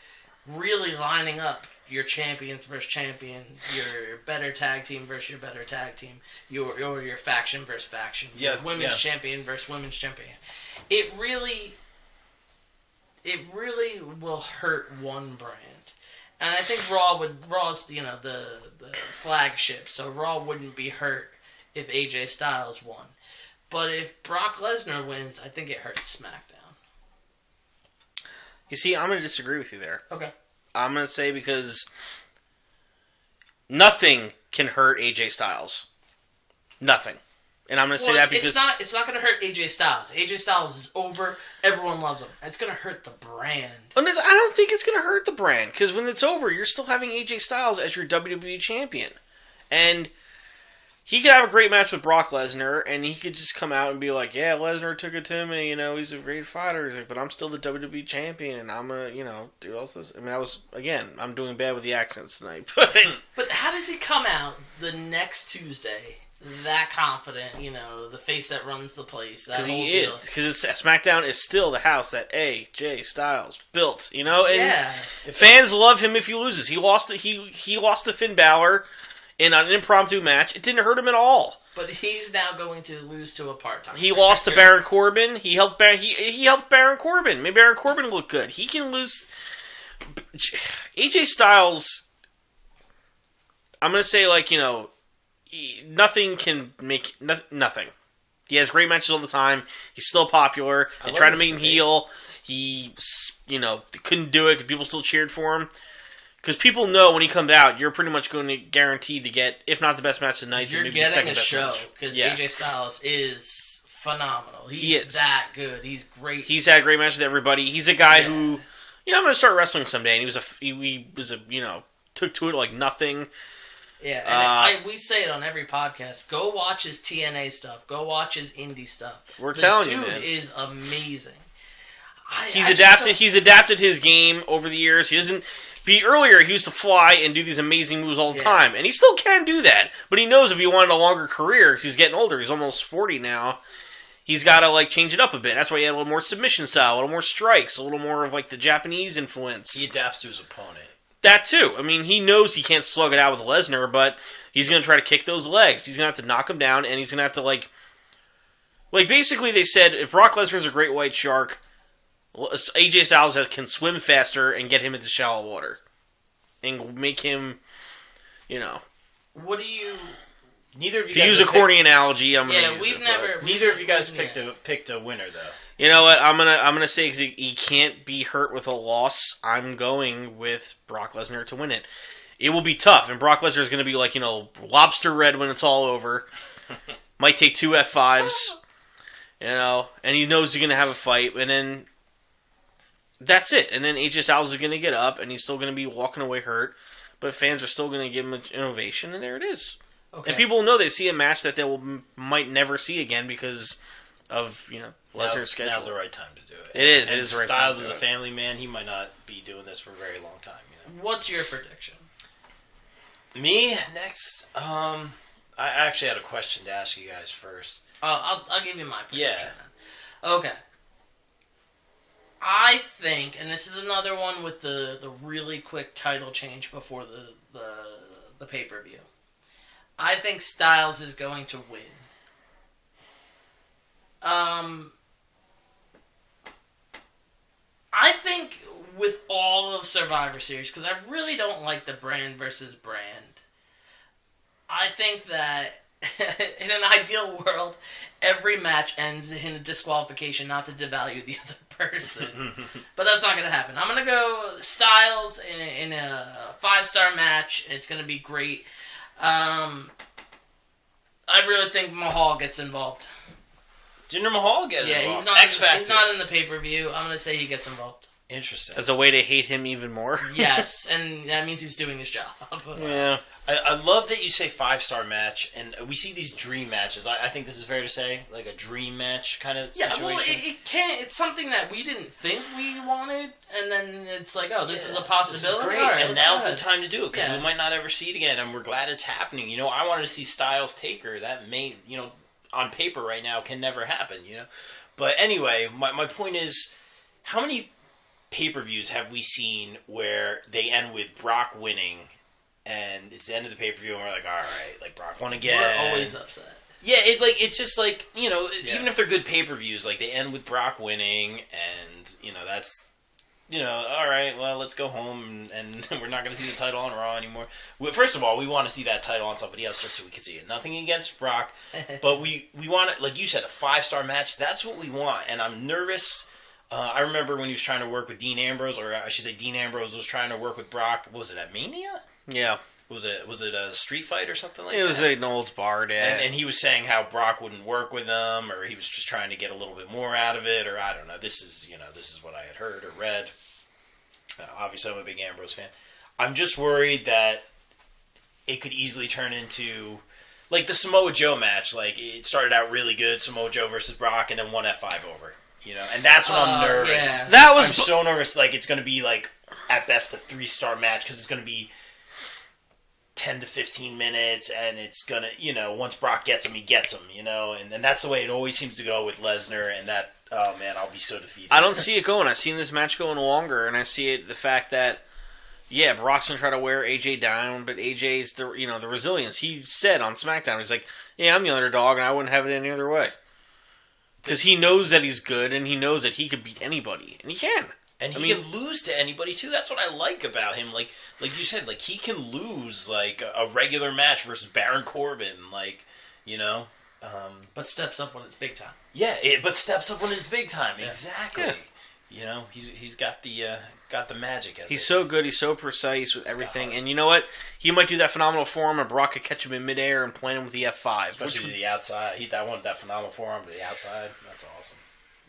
really lining up your champions versus champions, your better tag team versus your better tag team, your faction versus faction, your women's champion versus women's champion. It really will hurt one brand. And I think Raw's the flagship, so Raw wouldn't be hurt if AJ Styles won. But if Brock Lesnar wins, I think it hurts SmackDown. You see, I'm going to disagree with you there. Okay. I'm going to say because nothing can hurt AJ Styles. Nothing. And I'm going to say that because... It's not going to hurt AJ Styles. AJ Styles is over. Everyone loves him. It's going to hurt the brand. I don't think it's going to hurt the brand. Because when it's over, you're still having AJ Styles as your WWE champion. And he could have a great match with Brock Lesnar, and he could just come out and be like, yeah, Lesnar took it to me, he's a great fighter. He's like, but I'm still the WWE champion, and I'm going to, do all this. I mean, I'm doing bad with the accents tonight. But how does he come out the next Tuesday that confident, the face that runs the place? Because he is. Because SmackDown is still the house that AJ Styles built, And fans love him if he loses. He lost to Finn Balor in an impromptu match. It didn't hurt him at all. But he's now going to lose to a part-time. He lost to Baron Corbin. He helped Baron Corbin. Maybe Baron Corbin looked good. He can lose. AJ Styles, I'm going to say, nothing can make... Nothing. He has great matches all the time. He's still popular. They tried to make him heel. He, couldn't do it because people still cheered for him. Because people know when he comes out, you're pretty much going to guarantee to get, if not the best match of the night, you're maybe getting the second a best show. match. Because AJ Styles is phenomenal. He is that good. He's great. He's had a great match with everybody. He's a guy who, I'm going to start wrestling someday. And he was took to it like nothing. Yeah, and we say it on every podcast. Go watch his TNA stuff. Go watch his indie stuff. We're telling you, man. The dude is amazing. He's adapted his game over the years. He doesn't... Earlier, he used to fly and do these amazing moves all the time, and he still can do that. But he knows if he wanted a longer career, he's getting older. He's almost 40 now. He's got to change it up a bit. That's why he had a little more submission style, a little more strikes, a little more of the Japanese influence. He adapts to his opponent. That too. I mean, he knows he can't slug it out with Lesnar, but he's going to try to kick those legs. He's going to have to knock him down, and he's going to have to basically they said if Brock Lesnar's a great white shark, AJ Styles can swim faster and get him into shallow water. And make him, What do you... Neither of you to guys use a corny analogy, I'm going to use it. Neither of you guys picked a winner, though. You know what? I'm gonna say because he can't be hurt with a loss. I'm going with Brock Lesnar to win it. It will be tough, and Brock Lesnar is going to be lobster red when it's all over. Might take 2 F5s, and he knows he's going to have a fight, and then that's it. And then AJ Styles is going to get up, and he's still going to be walking away hurt, but fans are still going to give him an ovation, and there it is. Okay. And people know they see a match that they might never see again because of Lesnar's schedule. Now's the right time to do it. It is. And it is the right Styles time is a family man. He might not be doing this for a very long time. What's your prediction? Me next. I actually had a question to ask you guys first. I'll give you my prediction. Yeah. Okay. I think, and this is another one with the really quick title change before the pay-per-view. I think Styles is going to win. I I think with all of Survivor Series, because I really don't like the brand versus brand, I think that in an ideal world, every match ends in a disqualification, not to devalue the other person. But that's not going to happen. I'm going to go Styles in a 5-star match. It's going to be great. I really think Mahal gets involved. Jinder Mahal gets involved? Yeah, he's not in the pay-per-view. I'm going to say he gets involved. Interesting. As a way to hate him even more? Yes, and that means he's doing his job. Yeah. I love that you say 5-star match, and we see these dream matches. I think this is fair to say, like a dream match kind of situation. Yeah, well, it can't. It's something that we didn't think we wanted, and then it's like, oh, this is a possibility. This is great, right, and now's the time to do it, because we might not ever see it again, and we're glad it's happening. You know, I wanted to see Styles Taker. That may, you know, on paper right now can never happen, you know? But anyway, my point is, how many pay-per-views have we seen where they end with Brock winning, and it's the end of the pay-per-view, and we're like, all right, like, Brock won again. We're always upset. Yeah, it's just like, you know, even if they're good pay-per-views, like, they end with Brock winning, and, you know, that's, you know, all right, well, let's go home, and we're not going to see the title on Raw anymore. First of all, we want to see that title on somebody else just so we can see it. Nothing against Brock, but we want it, like you said, a 5-star match. That's what we want, and I'm nervous. I remember when he was trying to work with Dean Ambrose, or I should say Dean Ambrose was trying to work with Brock. What was it, at Mania? Yeah. Was it a street fight or something like that? It was a Knowles Bard, yeah. And he was saying how Brock wouldn't work with him, or he was just trying to get a little bit more out of it, or I don't know. This is what I had heard or read. Obviously, I'm a big Ambrose fan. I'm just worried that it could easily turn into, like, the Samoa Joe match. Like, it started out really good, Samoa Joe versus Brock, and then won F5 over. You know, and that's when I'm nervous. Yeah. I'm so nervous. Like, it's going to be, like, at best a 3-star match, because it's going to be 10 to 15 minutes, and it's going to, you know, once Brock gets him, he gets him, you know, and that's the way it always seems to go with Lesnar, and that, oh man, I'll be so defeated. I don't see it going. I've seen this match going longer, and I see it, the fact that, yeah, Brock's going to try to wear AJ down, but AJ's, the resilience. He said on SmackDown, he's like, yeah, I'm the underdog, and I wouldn't have it any other way. Because he knows that he's good, and he knows that he could beat anybody, and he can. And he can lose to anybody, too. That's what I like about him. Like you said, like, he can lose, like, a regular match versus Baron Corbin, like, you know. But steps up when it's big time. Yeah, but steps up when it's big time. Yeah. Exactly. Yeah. You know, he's got the magic. He's so good. He's so precise with everything. And you know what? He might do that phenomenal form, and Brock could catch him in midair and plant him with the F5. Especially to the outside. That phenomenal forearm to the outside. That's awesome.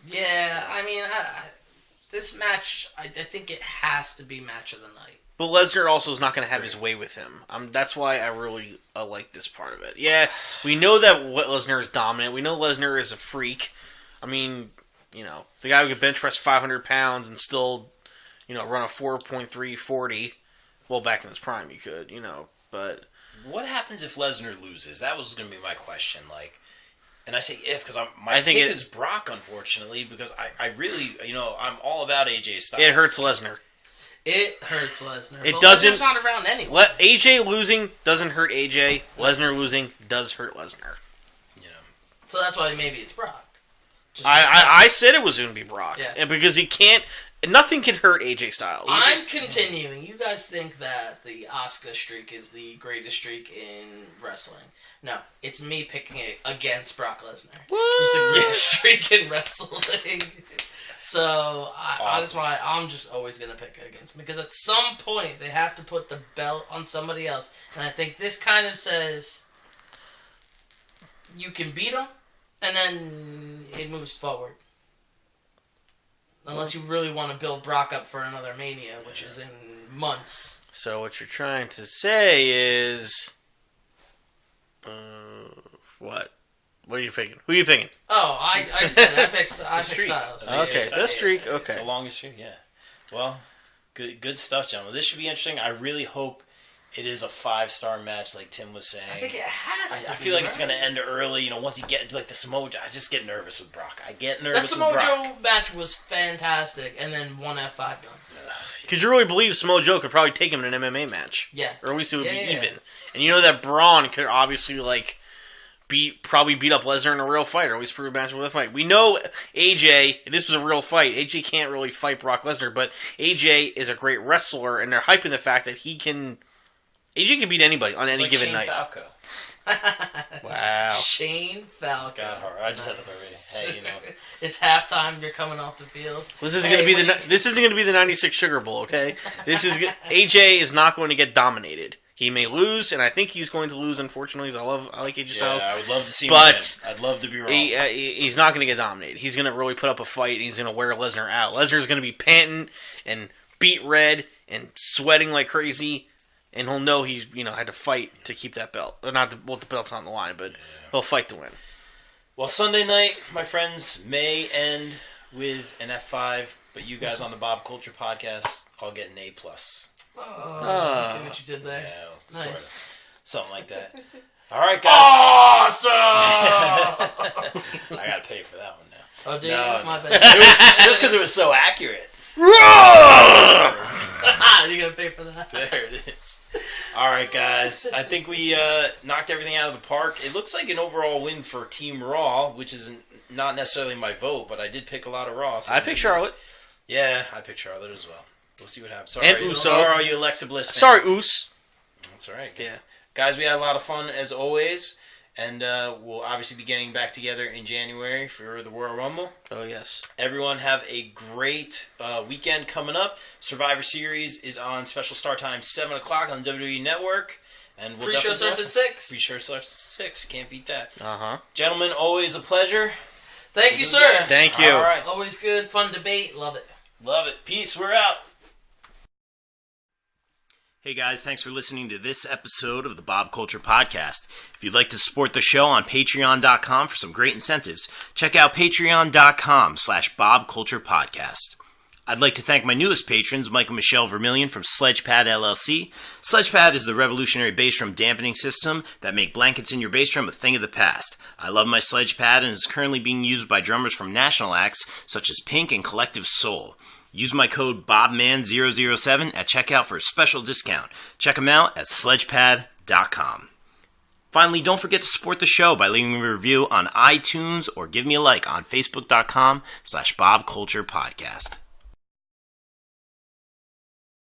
Yeah, I mean, this match, I think it has to be match of the night. But Lesnar also is not going to have his way with him. That's why I really like this part of it. Yeah, we know that Lesnar is dominant. We know Lesnar is a freak. I mean, you know, the guy who could bench press 500 pounds and still, you know, run a 4.340. Well, back in his prime, he could, you know, but... What happens if Lesnar loses? That was going to be my question, like... And I say if, because my pick is Brock, unfortunately, because I really, you know, I'm all about AJ Styles. It hurts Lesnar. It hurts Lesnar. It doesn't. Lesnar's not around anyway. AJ losing doesn't hurt AJ. Lesnar losing does hurt Lesnar. You know. So that's why maybe it's Brock. I said it was going to be Brock. Yeah. And because he can't... Nothing can hurt AJ Styles. I'm continuing. You guys think that the Asuka streak is the greatest streak in wrestling. No, it's me picking it against Brock Lesnar. What? He's the greatest streak in wrestling. So that's why I'm just always going to pick against him. Because at some point, they have to put the belt on somebody else. And I think this kind of says you can beat him, and then it moves forward. Unless you really want to build Brock up for another Mania, which is in months. So what you're trying to say is... what? What are you picking? Who are you picking? Oh, I said I picked Styles. Okay, the streak, okay. The longest streak, yeah. Well, good stuff, gentlemen. This should be interesting. I really hope it is a 5-star match, like Tim was saying. I think it has to I feel like it's going to end early. You know, once you get into, like, the Samoa Joe, I just get nervous with Brock. I get nervous with Brock. That Samoa Joe match was fantastic, and then one F5 done. Because you really believe Samoa Joe could probably take him in an MMA match. Yeah. Or at least it would be even. And you know that Braun could obviously, like, probably beat up Lesnar in a real fight, or at least prove a match with a fight. We know AJ, and this was a real fight. AJ can't really fight Brock Lesnar, but AJ is a great wrestler, and they're hyping the fact that AJ can beat anybody on any given night. Falco. Wow. Shane Falco. It's got hard. I just had to throw it in. Hey, It's halftime. You're coming off the field. This isn't going to be the '96 Sugar Bowl, okay? AJ is not going to get dominated. He may lose, and I think he's going to lose. Unfortunately, I like AJ Styles. I would love to see him win. I'd love to be wrong. He's not going to get dominated. He's going to really put up a fight, and he's going to wear Lesnar out. Lesnar's going to be panting and beat red and sweating like crazy. And he'll know he's had to fight to keep that belt. Or not, the belt's not on the line, but he'll fight to win. Well, Sunday night, my friends, may end with an F5, but you guys on the Bob Culture Podcast all get an A+. I see what you did there. Yeah, nice. Sort of. Something like that. All right, guys. Awesome! I got to pay for that one now. Oh, dude, my bad. Just because it was so accurate. You gotta pay for that. There it is. All right, guys. I think we knocked everything out of the park. It looks like an overall win for Team Raw, which is not necessarily my vote, but I did pick a lot of Raw. So I picked Charlotte. Yeah, I picked Charlotte as well. We'll see what happens. Sorry, and Uso. Or are you Alexa Bliss fans? Sorry, Us. That's all right. Yeah. Guys, we had a lot of fun as always. And we'll obviously be getting back together in January for the Royal Rumble. Oh, yes. Everyone have a great weekend coming up. Survivor Series is on special start time, 7 o'clock on the WWE Network. And we'll Pre-show starts at 6. Pre-show starts at 6. Can't beat that. Uh-huh. Gentlemen, always a pleasure. Thank you, sir. Thank you. All right. Always good, fun debate. Love it. Love it. Peace. We're out. Hey guys, thanks for listening to this episode of the Bob Culture Podcast. If you'd like to support the show on patreon.com for some great incentives, check out patreon.com/BobCulturePodcast. I'd like to thank my newest patrons, Mike and Michelle Vermillion from Sledgepad LLC. Sledgepad is the revolutionary bass drum dampening system that make blankets in your bass drum a thing of the past. I love my Sledgepad and is currently being used by drummers from national acts such as Pink and Collective Soul. Use my code BOBMAN007 at checkout for a special discount. Check them out at sledgepad.com. Finally, don't forget to support the show by leaving a review on iTunes or give me a like on facebook.com/BobCulturePodcast.